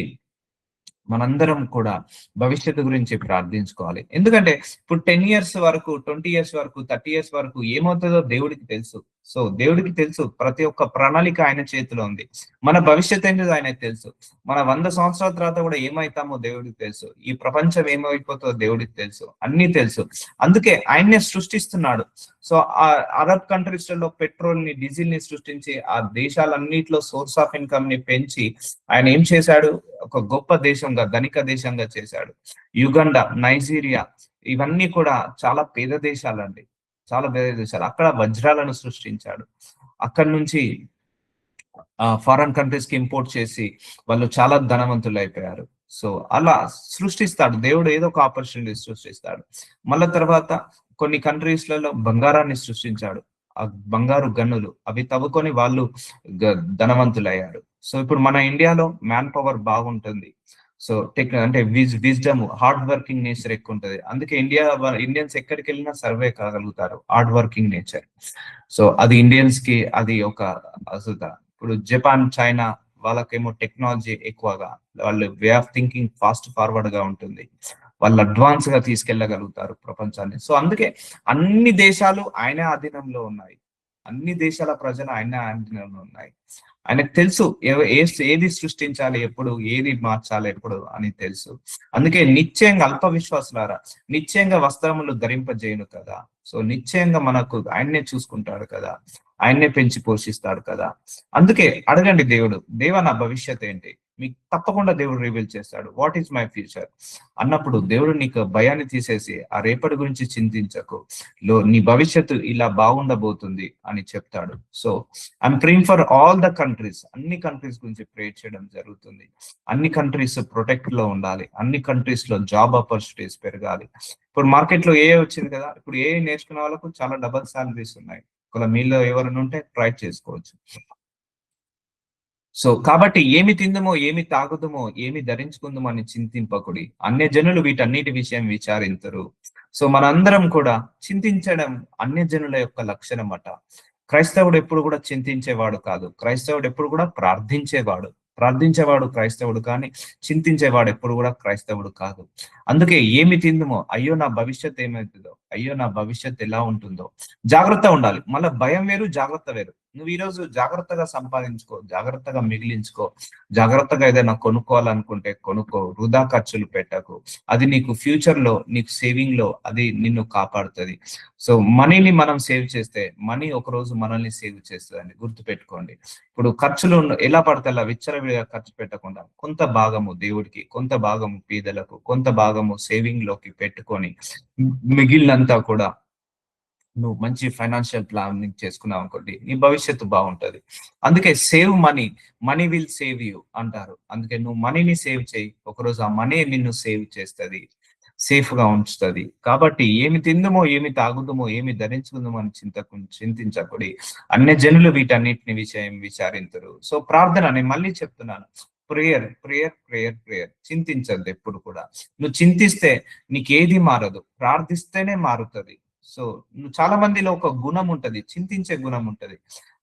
మనందరం కూడా భవిష్యత్తు గురించి ప్రార్థించుకోవాలి. ఎందుకంటే ఇప్పుడు 10 years వరకు, 20 years వరకు, 30 years వరకు ఏమవుతుందో దేవుడికి తెలుసు. సో దేవుడికి తెలుసు, ప్రతి ఒక్క ప్రణాళిక ఆయన చేతిలో ఉంది. మన భవిష్యత్ ఏంటో ఆయనకు తెలుసు. మన 100 సంవత్సరాల తర్వాత కూడా ఏమైతామో దేవుడికి తెలుసు. ఈ ప్రపంచం ఏమైపోతుందో దేవుడికి తెలుసు, అన్ని తెలుసు. అందుకే ఆయన్నే సృష్టిస్తున్నాడు. సో ఆ అరబ్ కంట్రీస్ లో పెట్రోల్ ని, డీజిల్ ని సృష్టించి ఆ దేశాలన్నిటిలో సోర్స్ ఆఫ్ ఇన్కమ్ ని పెంచి ఆయన ఏం చేశాడు, ఒక గొప్ప దేశంగా, ధనిక దేశంగా చేశాడు. యుగండా, నైజీరియా, ఇవన్నీ కూడా చాలా పేద దేశాలండి, చాలా పేద దేశాలు. అక్కడ వజ్రాలను సృష్టించాడు. అక్కడి నుంచి ఫారెన్ కంట్రీస్ కి ఇంపోర్ట్ చేసి వాళ్ళు చాలా ధనవంతులు అయిపోయారు. సో అలా సృష్టిస్తాడు దేవుడు, ఏదో ఒక ఆపర్చునిటీ సృష్టిస్తాడు. మళ్ళా తర్వాత కొన్ని కంట్రీస్ లలో బంగారాన్ని సృష్టించాడు. ఆ బంగారు గనులు అవి తవ్వుకొని వాళ్ళు ధనవంతులయ్యారు. సో ఇప్పుడు మన ఇండియాలో మ్యాన్ పవర్ బాగుంటుంది. సో అంటే విజ్డమ్, హార్డ్ వర్కింగ్ నేచర్ ఎక్కువ ఉంటది. అందుకే ఇండియన్స్ ఎక్కడికి వెళ్ళినా సర్వే కాగలుగుతారు, హార్డ్ వర్కింగ్ నేచర్. సో అది ఇండియన్స్ కి అది ఒక అసలు. ఇప్పుడు జపాన్, చైనా వాళ్ళకేమో టెక్నాలజీ ఎక్కువగా, వాళ్ళు way of thinking fast forward గా ఉంటుంది, వాళ్ళు అడ్వాన్స్ గా తీసుకెళ్లగలుగుతారు ప్రపంచాన్ని. సో అందుకే అన్ని దేశాలు ఆయన ఆధీనంలో ఉన్నాయి, అన్ని దేశాల ప్రజలు ఆయన ఆధీనంలో ఉన్నాయి. ఆయనకు తెలుసు ఏది సృష్టించాలి ఎప్పుడు, ఏది మార్చాలి ఎప్పుడు అని తెలుసు. అందుకే నిశ్చయంగా అల్ప విశ్వాసులారా, నిశ్చయంగా వస్త్రములు ధరింపజేయును కదా. సో నిశ్చయంగా మనకు ఆయన్నే చూసుకుంటాడు కదా, ఆయన్నే పెంచి పోషిస్తాడు కదా. అందుకే అడగండి దేవుడు, దేవా నా భవిష్యత్ ఏంటి, మీకు తప్పకుండా దేవుడు రివీల్ చేస్తాడు. వాట్ ఈస్ మై ఫ్యూచర్ అన్నప్పుడు దేవుడు నీకు భయాన్ని తీసేసి ఆ రేపటి గురించి చింతించకు, నీ భవిష్యత్తు ఇలా బాగుండబోతుంది అని చెప్తాడు. So I'm praying for all the countries, అన్ని కంట్రీస్ గురించి ప్రే చేయడం జరుగుతుంది. అన్ని కంట్రీస్ ప్రొటెక్ట్ లో ఉండాలి, అన్ని కంట్రీస్ లో జాబ్ ఆపర్చునిటీస్ పెరగాలి. ఇప్పుడు మార్కెట్ లో ఏఐ వచ్చింది కదా, ఇప్పుడు ఏఐ నేర్చుకునే వాళ్ళకు చాలా డబల్ సాలరీస్ ఉన్నాయి. ఒకవేళ మీలో ఎవరైనా ఉంటే ట్రై చేసుకోవచ్చు. సో కాబట్టి ఏమి తిందుమో, ఏమి తాగుదుమో, ఏమి ధరించుకుందుమో అని చింతింపకుడి, అన్య జనులు వీటన్నిటి విషయం విచారించరు. సో మనందరం కూడా చింతించడం అన్య జనుల యొక్క లక్షణం అట. క్రైస్తవుడు ఎప్పుడు కూడా చింతించేవాడు కాదు, క్రైస్తవుడు ఎప్పుడు కూడా ప్రార్థించేవాడు క్రైస్తవుడు, కానీ చింతించేవాడు ఎప్పుడు కూడా క్రైస్తవుడు కాదు. అందుకే ఏమి తిందుమో, అయ్యో నా భవిష్యత్ ఏమవుతుందో, అయ్యో నా భవిష్యత్ ఎలా ఉంటుందో, జాగ్రత్త ఉండాలి. మళ్ళీ భయం వేరు, జాగ్రత్త వేరు. నువ్వు ఈ రోజు జాగ్రత్తగా సంపాదించుకో, జాగ్రత్తగా మిగిలించుకో, జాగ్రత్తగా ఏదైనా కొనుక్కోవాలనుకుంటే కొనుక్కో, వృధా ఖర్చులు పెట్టకు. అది నీకు ఫ్యూచర్ లో, నీకు సేవింగ్ లో అది నిన్ను కాపాడుతుంది. సో మనీని మనం సేవ్ చేస్తే మనీ ఒక రోజు మనల్ని సేవ్ చేస్తుందని గుర్తుపెట్టుకోండి. ఇప్పుడు ఖర్చులు ఎలా పడితే అలా విచ్చలవిడిగా ఖర్చు పెట్టకుండా, కొంత భాగము దేవుడికి, కొంత భాగము పేదలకు, కొంత భాగము సేవింగ్ లోకి పెట్టుకొని మిగిలినంతా కూడా నువ్వు మంచి ఫైనాన్షియల్ ప్లానింగ్ చేసుకున్నావు అనుకోండి, నీ భవిష్యత్తు బాగుంటది. అందుకే save money, money will save you అంటారు. అందుకే నువ్వు మనీని సేవ్ చేయి, ఒకరోజు ఆ మనీ నిన్ను సేవ్ చేస్తుంది, సేఫ్ గా ఉంచుతుంది. కాబట్టి ఏమి తిందుమో, ఏమి తాగుదుమో, ఏమి ధరించుకుందామో అని చింతించకూడి, అన్య జనులు వీటన్నిటిని విషయం విచారించరు. సో ప్రార్థన, నేను మళ్ళీ చెప్తున్నాను, ప్రేయర్ ప్రేయర్ ప్రేయర్ ప్రేయర్. చింతించద్దు ఎప్పుడు కూడా. నువ్వు చింతిస్తే నీకేది మారదు, ప్రార్థిస్తేనే మారుతుంది. సో చాలా మందిలో ఒక గుణం ఉంటది, చింతించే గుణం ఉంటది,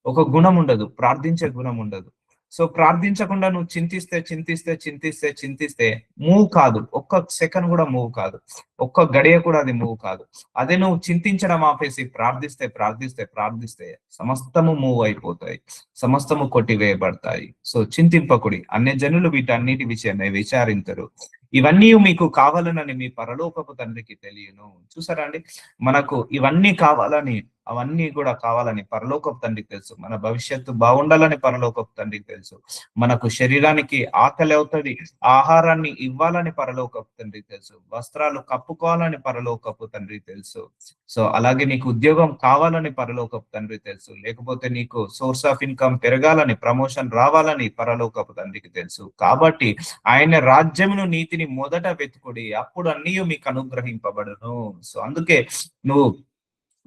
ఒక గుణం ఉండదు, ప్రార్థించే గుణం ఉండదు. సో ప్రార్థించకుండా నువ్వు చింతిస్తే చింతిస్తే చింతిస్తే చింతిస్తే మూవ్ కాదు, ఒక్క సెకండ్ కూడా మూవ్ కాదు, ఒక్క గడియ కూడా అది మూవ్ కాదు. అదే నువ్వు చింతించడం ఆపేసి ప్రార్థిస్తే ప్రార్థిస్తే ప్రార్థిస్తే సమస్తము మూవ్ అయిపోతాయి, సమస్తము కొట్టివేయబడతాయి. సో చింతింపకుడి, అన్య జనులు వీటన్నిటి విషయమై విచారించరు. ఇవన్నీ మీకు కావాలనని మీ పరలోకపు తండ్రికి తెలియను. చూసారా అండి, మనకు ఇవన్నీ కావాలని, అవన్నీ కూడా కావాలని పరలోకపు తండ్రికి తెలుసు. మన భవిష్యత్తు బాగుండాలని పరలోకపు తండ్రికి తెలుసు. మనకు శరీరానికి ఆకలి అవుతుంది, ఆహారాన్ని ఇవ్వాలని పరలోకపు తండ్రికి తెలుసు. వస్త్రాలు కప్పుకోవాలని పరలోకపు తండ్రికి తెలుసు. సో అలాగే నీకు ఉద్యోగం కావాలని పరలోకపు తండ్రికి తెలుసు. లేకపోతే నీకు సోర్స్ ఆఫ్ ఇన్కమ్ పెరగాలని, ప్రమోషన్ రావాలని పరలోకపు తండ్రికి తెలుసు. కాబట్టి ఆయన రాజ్యమును నీతిని మొదట వెతుకుడి, అప్పుడు అన్నీ మీకు అనుగ్రహింపబడును. సో అందుకే నువ్వు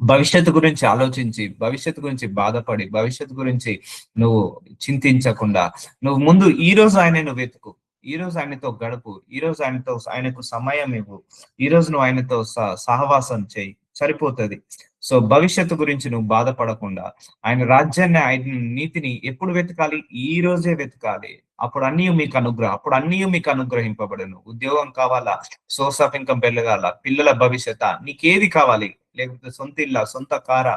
భవిష్యత్తు గురించి ఆలోచించి, భవిష్యత్తు గురించి బాధపడి, భవిష్యత్తు గురించి నువ్వు చింతించకుండా నువ్వు ముందు ఈ రోజు ఆయనను వెతుకు, ఈ రోజు ఆయనతో గడుపు, ఈ రోజు ఆయనకు సమయం ఇవ్వు, ఈ రోజు నువ్వు ఆయనతో సహవాసం చేయి, సరిపోతుంది. సో భవిష్యత్తు గురించి నువ్వు బాధపడకుండా ఆయన రాజ్యాన్ని, ఆయన నీతిని ఎప్పుడు వెతకాలి? ఈ రోజే వెతకాలి. అప్పుడు అన్నీ మీకు అనుగ్రహింపబడును. ఉద్యోగం కావాలా, సోర్స్ ఆఫ్ ఇన్కమ్ పెరగాల, పిల్లల భవిష్యత్, నీకేది కావాలి? లేకపోతే సొంత ఇల్లా, సొంత కారా,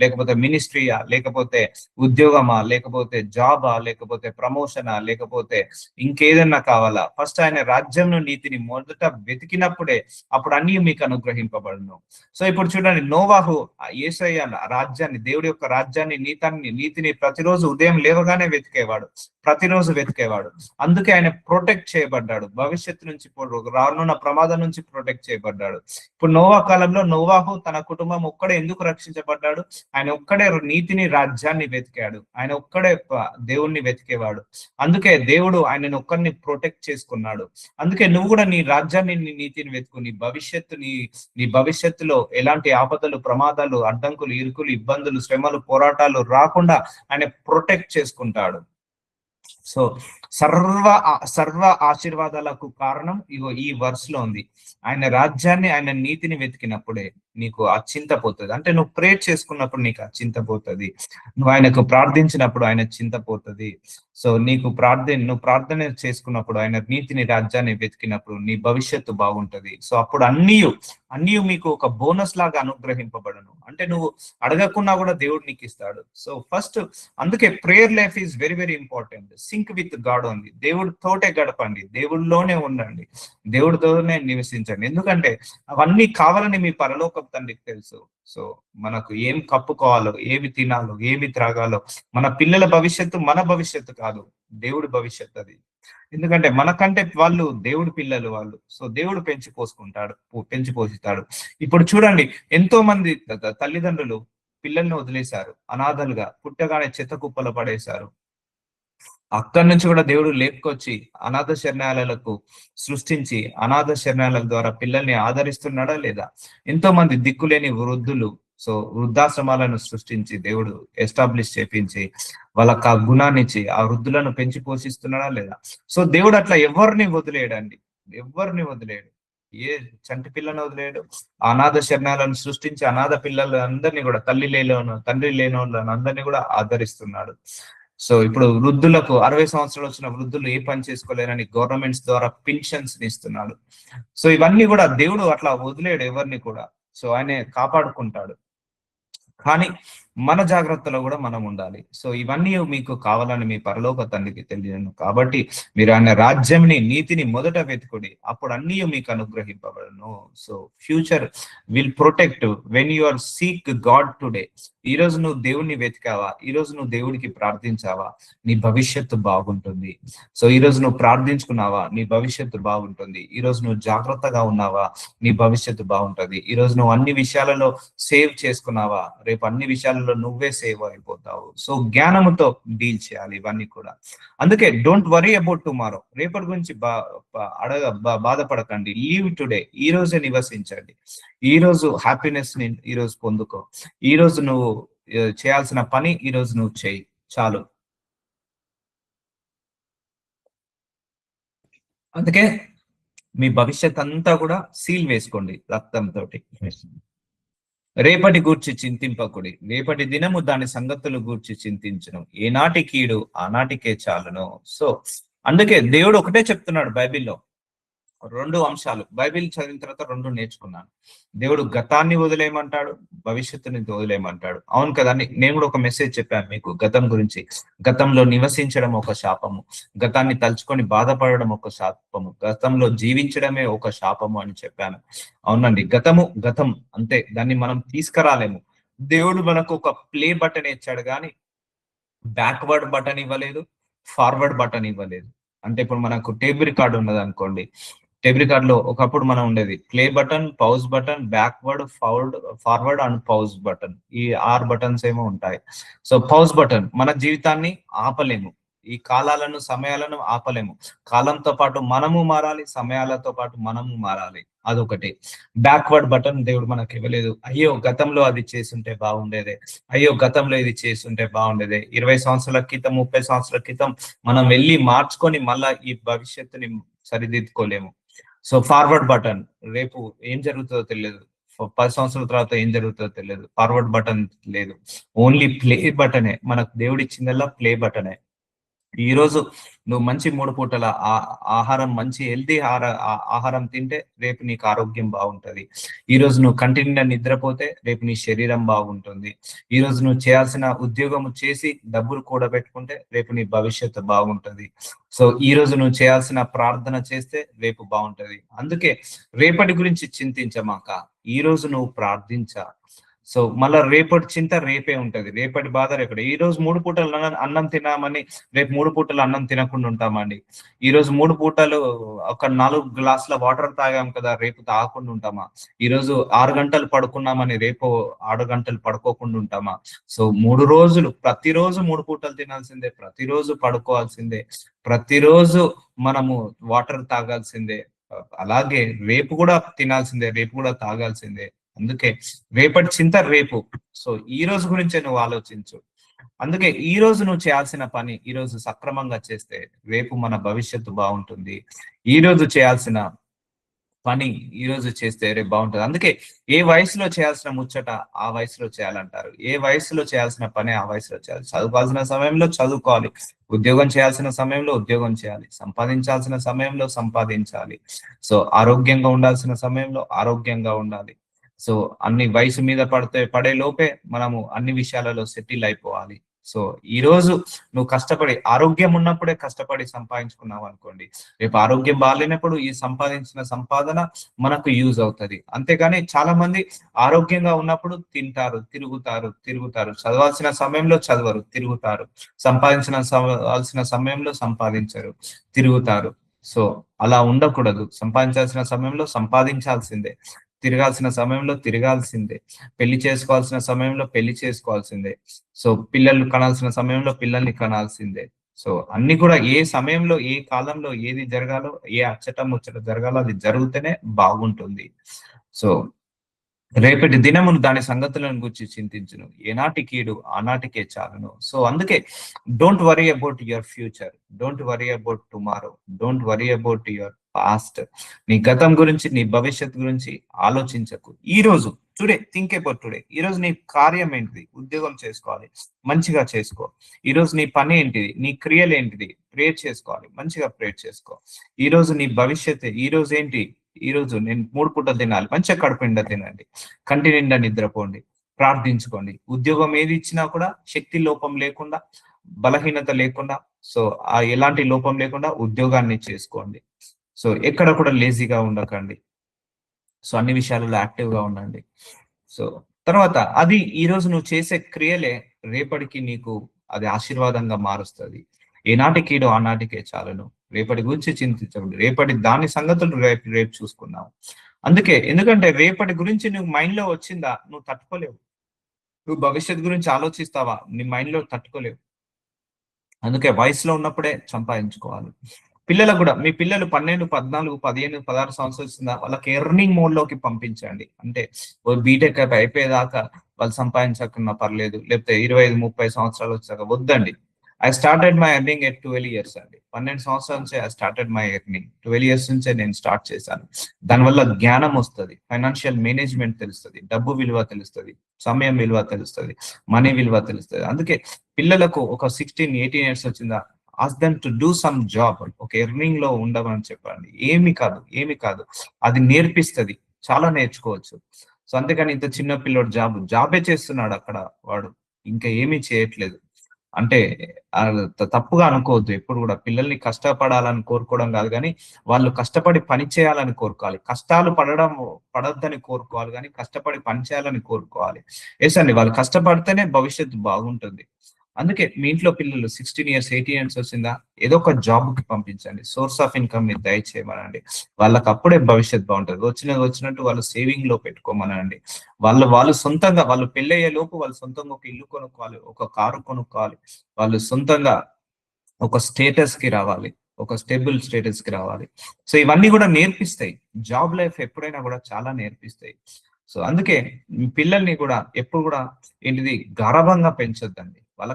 లేకపోతే మినిస్ట్రీయా, లేకపోతే ఉద్యోగమా, లేకపోతే జాబా, లేకపోతే ప్రమోషనా, లేకపోతే ఇంకేదన్నా కావాలా? ఫస్ట్ ఆయన రాజ్యం నీతిని మొదట వెతికినప్పుడే అప్పుడు అన్నీ మీకు అనుగ్రహింపబడును. సో ఇప్పుడు చూడండి, నోవాహు యేసయ్య రాజ్యాన్ని, దేవుడి యొక్క రాజ్యాన్ని, నీతిని ప్రతిరోజు ఉదయం లేవగానే వెతికేవాడు, ప్రతిరోజు వెతికేవాడు. అందుకే ఆయన ప్రొటెక్ట్ చేయబడ్డాడు, భవిష్యత్తు నుంచి, రానున్న ప్రమాదం నుంచి ప్రొటెక్ట్ చేయబడ్డాడు. ఇప్పుడు నోవా కాలంలో నోవాహు తన కుటుంబం ఒక్కడే ఎందుకు రక్షించబడ్డాడు? ఆయన ఒక్కడే నీతిని, రాజ్యాన్ని వెతికాడు, ఆయన ఒక్కడే దేవుణ్ణి వెతికేవాడు. అందుకే దేవుడు ఆయనను ఒక్కరిని ప్రొటెక్ట్ చేసుకున్నాడు. అందుకే నువ్వు కూడా నీ రాజ్యాన్ని, నీ నీతిని వెతుకు. నీ భవిష్యత్తులో ఎలాంటి ఆపదలు, ప్రమాదాలు, అడ్డంకులు, ఇరుకులు, ఇబ్బందులు, శ్రమలు, పోరాటాలు రాకుండా ఆయన ప్రొటెక్ట్ చేసుకుంటాడు. సో సర్వ ఆశీర్వాదాలకు కారణం ఇగో ఈ వర్స్ లో ఉంది. ఆయన రాజ్యాన్ని, ఆయన నీతిని వెతికినప్పుడే నీకు ఆ చింత పోతుంది. అంటే నువ్వు ప్రేర్ చేసుకున్నప్పుడు నీకు ఆ చింత పోతుంది, నువ్వు ఆయనకు ప్రార్థించినప్పుడు ఆయన చింత పోతుంది. సో నువ్వు ప్రార్థన చేసుకున్నప్పుడు, ఆయన నీతిని, రాజ్యాన్ని వెతికినప్పుడు నీ భవిష్యత్తు బాగుంటది. సో అప్పుడు అన్నీ మీకు ఒక బోనస్ లాగా అనుగ్రహింపబడను. అంటే నువ్వు అడగకున్నా కూడా దేవుడు నీకు ఇస్తాడు. సో ఫస్ట్ అందుకే prayer life is very very important. Sync with God only. దేవుడితోటే గడపండి, దేవుడిలోనే ఉండండి, దేవుడితోనే నివసించండి. ఎందుకంటే అవన్నీ కావాలని మీ పరలోక తండ్రికి తెలుసు. సో మనకు ఏం కప్పుకోవాలో, ఏమి తినాలో, ఏమి త్రాగాలో, మన పిల్లల భవిష్యత్తు మన భవిష్యత్తు కాదు, దేవుడి భవిష్యత్తు అది. ఎందుకంటే మనకంటే వాళ్ళు దేవుడి పిల్లలు వాళ్ళు. సో దేవుడు పెంచి పోషిస్తాడు. ఇప్పుడు చూడండి, ఎంతో మంది తల్లిదండ్రులు పిల్లల్ని వదిలేశారు, అనాథలుగా పుట్టగానే చెత్త కుప్పలు పడేశారు. అక్కడి నుంచి కూడా దేవుడు లేపుకొచ్చి అనాథ శరణాలయాలకు సృష్టించి, అనాథ శరణాలయాల ద్వారా పిల్లల్ని ఆదరిస్తున్నాడా లేదా? ఎంతో మంది దిక్కులేని వృద్ధులు, సో వృద్ధాశ్రమాలను సృష్టించి దేవుడు ఎస్టాబ్లిష్ చేపించి వాళ్ళకి ఆ గుణాన్ని ఇచ్చి ఆ వృద్ధులను పెంచి పోషిస్తున్నాడా లేదా? సో దేవుడు అట్లా ఎవరిని వదిలేయడండి, ఎవరిని వదిలేయడు. ఏ చంటి పిల్లని వదిలేయడు. అనాథ శరణాలను సృష్టించి అనాథ పిల్లలు అందరినీ కూడా, తండ్రి లేని వాళ్ళని అందరినీ కూడా ఆదరిస్తున్నాడు. సో ఇప్పుడు వృద్ధులకు 60 సంవత్సరాలు వచ్చిన వృద్ధులు ఏ పని చేసుకోలేరని గవర్నమెంట్స్ ద్వారా పెన్షన్స్ ఇస్తున్నాడు. సో ఇవన్నీ కూడా దేవుడు అట్లా వదిలేడు ఎవరిని కూడా. సో ఆయనే కాపాడుకుంటాడు. కానీ మన జాగ్రత్తలో కూడా మనం ఉండాలి. సో ఇవన్నీ మీకు కావాలని మీ పరలోక తండ్రికి తెలియను. కాబట్టి మీరు ఆయన రాజ్యంని, నీతిని మొదట వెతుకుడి, అప్పుడు అన్నీ మీకు అనుగ్రహింపబడును. So future will protect when you are seek God today. ఈ రోజు నువ్వు దేవుణ్ణి వెతికావా, ఈ రోజు నువ్వు దేవుడికి ప్రార్థించావా, నీ భవిష్యత్తు బాగుంటుంది. సో ఈ రోజు నువ్వు ప్రార్థించుకున్నావా, నీ భవిష్యత్తు బాగుంటుంది. ఈ రోజు నువ్వు జాగ్రత్తగా ఉన్నావా, నీ భవిష్యత్తు బాగుంటుంది. ఈ రోజు నువ్వు అన్ని విషయాలలో సేవ్ చేసుకున్నావా, రేపు అన్ని విషయాలలో నువ్వే సేవ్ అయిపోతావు. సో జ్ఞానముతో డీల్ చేయాలి ఇవన్నీ కూడా. అందుకే డోంట్ వరీ అబౌట్ టుమారో. రేపటి గురించి బాధపడకండి. Leave today. ఈ రోజే నివసించండి. ఈ రోజు హ్యాపీనెస్ ని ఈ రోజు పొందుకో. ఈ రోజు నువ్వు చేయాల్సిన పని ఈ రోజు నువ్వు చేయి, చాలు. అందుకే మీ భవిష్యత్ అంతా కూడా సీల్ వేసుకోండి రక్తంతో. రేపటి గూర్చి చింతింపకుడి, రేపటి దినము దాని సంగతులు గూర్చి చింతించును, ఏనాటి కీడు ఆనాటికే చాలును. సో అందుకే దేవుడు ఒకటే చెప్తున్నాడు బైబిల్లో, 2 అంశాలు. బైబిల్ చదివిన తర్వాత 2 నేర్చుకున్నాను. దేవుడు గతాన్ని వదిలేయమంటాడు, భవిష్యత్తుని వదిలేయమంటాడు. అవును కదా! నేను కూడా ఒక మెసేజ్ చెప్పాను మీకు గతం గురించి. గతంలో నివసించడం ఒక శాపము. గతాన్ని తలుచుకొని బాధపడడం ఒక శాపము. గతంలో జీవించడమే ఒక శాపము అని చెప్పాను. అవునండి. గతము గతం అంతే. దాన్ని మనం తీసుకురాలేము. దేవుడు మనకు ఒక ప్లే బటన్ ఇచ్చాడు గానీ బ్యాక్వర్డ్ బటన్ ఇవ్వలేదు. ఫార్వర్డ్ బటన్ ఇవ్వలేదు. అంటే ఇప్పుడు మనకు టేప్ రికార్డ్ ఉన్నదనుకోండి. టేప్ రికార్డ్‌లో ఒకప్పుడు మనం ఉండేది. Play button, pause button, backward, forward and pause button. ఈ 6 బటన్స్ ఏమో ఉంటాయి. సో, పౌజ్ బటన్ మన జీవితాన్ని ఆపలేము. ఈ కాలాలను, సమయాలను ఆపలేము. కాలంతో పాటు మనము మారాలి. సమయాలతో పాటు మనము మారాలి. అదొకటి. బ్యాక్వర్డ్ బటన్ దేవుడు మనకివ్వలేదు. అయ్యో! గతంలో అది చేసుంటే బాగుండేదే. అయ్యో! గతంలో ఇది చేసుంటే బాగుండేదే. 20 సంవత్సరాల క్రితం, 30 సంవత్సరాల క్రితం మనం వెళ్లి మార్చుకొని మళ్ళా ఈ భవిష్యత్తుని సరిదిద్దుకోలేము. సో, ఫార్వర్డ్ బటన్ రేపు ఏం జరుగుతదో తెలియదు. 10 సంవత్సరాల తర్వాత ఏం జరుగుతదో తెలియదు. ఫార్వర్డ్ బటన్ లేదు. ఓన్లీ ప్లే బటనే. మనకు దేవుడిచ్చిందల్లా ప్లే బటనే. ఈరోజు నువ్వు మంచి 3 పూటల ఆహారం మంచి హెల్తీ ఆహారం తింటే రేపు నీకు ఆరోగ్యం బాగుంటది. ఈరోజు నువ్వు కంటి నిండా నిద్రపోతే రేపు నీ శరీరం బాగుంటుంది. ఈరోజు నువ్వు చేయాల్సిన ఉద్యోగము చేసి డబ్బులు కూడబెట్టుకుంటే రేపు నీ భవిష్యత్తు బాగుంటది. సో, ఈరోజు నువ్వు చేయాల్సిన ప్రార్థన చేస్తే రేపు బాగుంటది. అందుకే రేపటి గురించి చింతించమాక. ఈరోజు నువ్వు ప్రార్థించా. సో, మళ్ళా రేపటి చింత రేపే ఉంటది. రేపటి బాధ రేపటి. ఈరోజు 3 పూటలు అన్నం తిన్నామని రేపు 3 పూటలు అన్నం తినకుండా ఉంటామండి. ఈరోజు 3 పూటలు ఒక 4 గ్లాసుల వాటర్ తాగాం కదా! రేపు తాగకుండా ఉంటామా? ఈరోజు 6 గంటలు పడుకున్నామని రేపు 6 గంటలు పడుకోకుండా ఉంటామా? సో, 3 రోజులు ప్రతిరోజు 3 పూటలు తినాల్సిందే. ప్రతిరోజు పడుకోవాల్సిందే. ప్రతిరోజు మనము వాటర్ తాగాల్సిందే. అలాగే రేపు కూడా తినాల్సిందే. రేపు కూడా తాగాల్సిందే. అందుకే రేపటి చింత రేపు. సో, ఈ రోజు గురించే నువ్వు ఆలోచించు. అందుకే ఈ రోజు నువ్వు చేయాల్సిన పని ఈ రోజు సక్రమంగా చేస్తే రేపు మన భవిష్యత్తు బావుంటుంది. ఈ రోజు చేయాల్సిన పని ఈ రోజు చేస్తే రేపు బావుంటది. అందుకే ఏ వయసులో చేయాల్సిన ముచ్చట ఆ వయసులో చేయాలంటారు. ఏ వయసులో చేయాల్సిన పని ఆ వయసులో చేయాలి. చదువుకోవాల్సిన సమయంలో చదువుకోవాలి. ఉద్యోగం చేయాల్సిన సమయంలో ఉద్యోగం చేయాలి. సంపాదించాల్సిన సమయంలో సంపాదించాలి. సో, ఆరోగ్యంగా ఉండాల్సిన సమయంలో ఆరోగ్యంగా ఉండాలి. సో, అన్ని వయసు మీద పడే లోపే మనము అన్ని విషయాలలో సెటిల్ అయిపోవాలి. సో, ఈరోజు నువ్వు కష్టపడి ఆరోగ్యం ఉన్నప్పుడే కష్టపడి సంపాదించుకున్నావనుకోండి. రేపు ఆరోగ్యం బాలేనప్పుడు ఈ సంపాదించిన సంపాదన మనకు యూజ్ అవుతది. అంతేగాని చాలా మంది ఆరోగ్యంగా ఉన్నప్పుడు తిరుగుతారు. చదవాల్సిన సమయంలో చదవరు, తిరుగుతారు. సంపాదించాల్సిన సమయంలో సంపాదించరు, తిరుగుతారు. సో, అలా ఉండకూడదు. సంపాదించాల్సిన సమయంలో సంపాదించాల్సిందే. తిరగాల్సిన సమయంలో తిరగాల్సిందే. పెళ్లి చేసుకోవాల్సిన సమయంలో పెళ్లి చేసుకోవాల్సిందే. సో, పిల్లలు కనాల్సిన సమయంలో పిల్లల్ని కనాల్సిందే. సో, అన్ని కూడా ఏ సమయంలో, ఏ కాలంలో ఏది జరగాలో, ఏ అచ్చట ముచ్చట జరగాలో అది జరుగుతేనే బాగుంటుంది. సో, రేపటి దినమును దాని సంగతులను గూర్చి చింతించును. ఏనాటి కీడు ఆనాటికే చాలును. సో, అందుకే don't worry about your future. Don't worry about tomorrow. Don't worry about your past. నీ గతం గురించి, నీ భవిష్యత్తు గురించి ఆలోచించకు. ఈరోజు థింక్ అబౌట్ టుడే. ఈరోజు నీ కార్యం ఏంటిది? ఉద్యోగం చేసుకోవాలి. మంచిగా చేసుకో. ఈరోజు నీ పని ఏంటిది? నీ క్రియలేంటిది? ప్రేయర్ చేసుకోవాలి. మంచిగా ప్రేయర్ చేసుకో. ఈరోజు నీ భవిష్యత్తు ఈరోజు ఏంటి? ఈరోజు నేను 3 పూటలు తినాలి. మంచిగా కడుపు నిండా తినండి. కంటి నిండా నిద్రపోండి. ప్రార్థించుకోండి. ఉద్యోగం ఏది ఇచ్చినా కూడా శక్తి లోపం లేకుండా, బలహీనత లేకుండా, సో, ఎలాంటి లోపం లేకుండా ఉద్యోగాన్ని చేసుకోండి. సో, ఎక్కడ కూడా లేజీగా ఉండకండి. సో, అన్ని విషయాలలో యాక్టివ్‌గా ఉండండి. సో, తర్వాత అది ఈరోజు నువ్వు చేసే క్రియలే రేపటికి నీకు అది ఆశీర్వాదంగా మారుస్తది. ఏనాటి కీడు ఆనాటికే చాలును. రేపటి గురించి చింతించకుడి. రేపటి దాని సంగతులు రేపు రేపు చూసుకుందాం. ఎందుకంటే రేపటి గురించి నువ్వు మైండ్‌లో వచ్చిందా నువ్వు తట్టుకోలేవు. నువ్వు భవిష్యత్తు గురించి ఆలోచిస్తావా నీ మైండ్‌లో తట్టుకోలేవు. అందుకే వయసులో ఉన్నప్పుడే సంపాదించుకోవాలి. పిల్లలకు గూడా మీ పిల్లలు 12, 14, 15, 16 సంవత్సరాలు వచ్చిందా వాళ్ళకి ఎర్నింగ్ మోడ్‌లోకి పంపించండి. అంటే బీటెక్ అయిపోయేదాకా వాళ్ళు సంపాదించకున్నా పర్లేదు. లేకపోతే 25, 30 సంవత్సరాలు వచ్చాక వద్దండి. I started my earning at 12 years అండి. 12 సంవత్సరాల నుంచే I started my earning. 12 years నుంచే నేను స్టార్ట్ చేశాను. దానివల్ల జ్ఞానం వస్తది. ఫైనాన్షియల్ మేనేజ్‌మెంట్ తెలుస్తది. డబ్బు విలువ తెలుస్తది. సమయం విలువ తెలుస్తది. మనీ విలువ తెలుస్తది. అందుకే పిల్లలకు ఒక 16, 18 ఇయర్స్ వచ్చిందా ask them to do some job. ఒక ఎర్నింగ్ లో ఉండమని చెప్పండి. ఏమి కాదు. అది నేర్పిస్తది. చాలా నేర్చుకోవచ్చు. సో అందుకని ఇంత చిన్న పిల్లోడు జాబే చేస్తున్నాడు అక్కడ వాడు, ఇంకా ఏమీ చేయట్లేదు. అంటే తప్పుగా అనుకోవద్దు. ఎప్పుడు కూడా పిల్లల్ని కష్టపడాలని కోరుకోవడం కాదు గానీ, వాళ్ళు కష్టపడి పని చేయాలని కోరుకోవాలి. కష్టాలు పడొద్దని కోరుకోవాలి గానీ, కష్టపడి పని చేయాలని కోరుకోవాలి. యెస్ అండి. వాళ్ళు కష్టపడితేనే భవిష్యత్తు బాగుంటుంది. అందుకే మీ ఇంట్లో పిల్లలు 16 ఇయర్స్, 18 ఇయర్స్ వచ్చిందా, ఏదో ఒక జాబ్‌కి పంపించండి. Source of ఇన్‌కమ్‌ని దయచేయమనండి. వాళ్ళకప్పుడే భవిష్యత్తు బావుంటది. వచ్చినట్టు వాళ్ళు సేవింగ్‌లో పెట్టుకోమనండి. వాళ్ళు సొంతంగా వాళ్ళు పెళ్ళయ్యే లోపు వాళ్ళు సొంతంగా ఒక ఇల్లు కొనుక్కోవాలి. ఒక కారు కొనుక్కోవాలి. వాళ్ళు సొంతంగా ఒక స్టేటస్‌కి రావాలి. ఒక స్టేబుల్ స్టేటస్‌కి రావాలి. సో ఇవన్నీ గూడా నేర్పిస్తాయి. జాబ్ లైఫ్ ఎప్పుడైనా గూడా చాలా నేర్పిస్తాయి. సో అందుకే పిల్లల్ని గూడా ఎప్పుడు గూడా ఏంటిది గారాబంగా పెంచొద్దండి. వాళ్ళ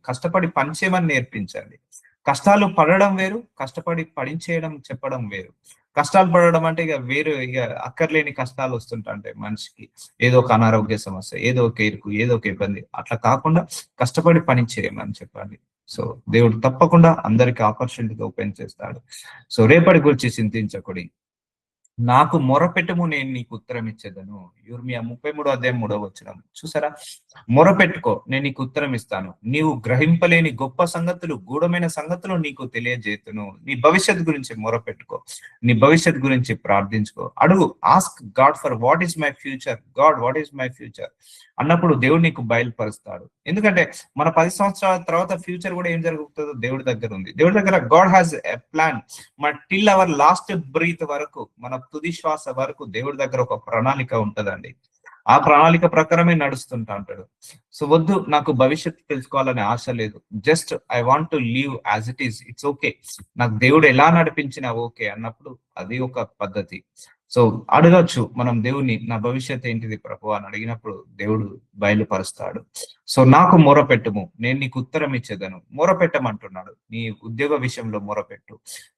కష్టపడి పని చేయమని నేర్పించండి. కష్టాలు పడడం వేరు, కష్టపడి పని చేయడం చెప్పడం వేరు. కష్టాలు పడడం అంటే ఇగ అక్కర్లేని కష్టాలు వస్తుంటాంటాయి మనిషికి. ఏదో ఒక అనారోగ్య సమస్య, ఏదో ఒక ఇరుకు, ఏదో ఒక ఇబ్బంది. అట్లా కాకుండా కష్టపడి పని చేయమని చెప్పండి. సో దేవుడు తప్పకుండా అందరికి ఆపర్చునిటీ ఓపెన్ చేస్తాడు. సో రేపటి గురించి చింతించకుడి. నాకు మొరపెట్టుము నేను నీకు ఉత్తరం ఇచ్చేదను. యిర్మీయా 33 అధ్యాయం 3వ వచనం. చూసారా? మొరపెట్టుకో నేను నీకు ఉత్తరం ఇస్తాను. నీవు గ్రహింపలేని గొప్ప సంగతులు, గూఢమైన సంగతులు నీకు తెలియజేతును. నీ భవిష్యత్తు గురించి మొరపెట్టుకో. నీ భవిష్యత్తు గురించి ప్రార్థించుకో. అడుగు. Ask God for what is my future? God what is my future? అన్నప్పుడు దేవుడు నీకు బయలుపరుస్తాడు. ఎందుకంటే మన 10 సంవత్సరాల తర్వాత ఫ్యూచర్ కూడా ఏం జరుగుతుందో దేవుడి దగ్గర ఉంది. దేవుడి దగ్గర God has a plan. Till our last breath వరకు, మన తుది శ్వాస వరకు దేవుడి దగ్గర ఒక ప్రణాళిక ఉంటదండి. ఆ ప్రణాళిక ప్రకారమే నడుస్తుంటా అంటాడు. సో వద్దు నాకు భవిష్యత్తు తెలుసుకోవాలనే ఆశ లేదు. Just I want to leave as it is. It's okay. నాకు దేవుడు ఎలా నడిపించినా ఓకే అన్నప్పుడు అది ఒక పద్ధతి. సో అడగొచ్చు మనం దేవుణ్ణి, నా భవిష్యత్ ఏంటిది ప్రభువా అని అడిగినప్పుడు దేవుడు బయలుపరుస్తాడు. సో నాకు మొరపెట్టుము నేను నీకు ఉత్తరం ఇచ్చేదను. మొరపెట్టమంటున్నాడు. నీ ఉద్యోగ విషయంలో మొరపెట్టు.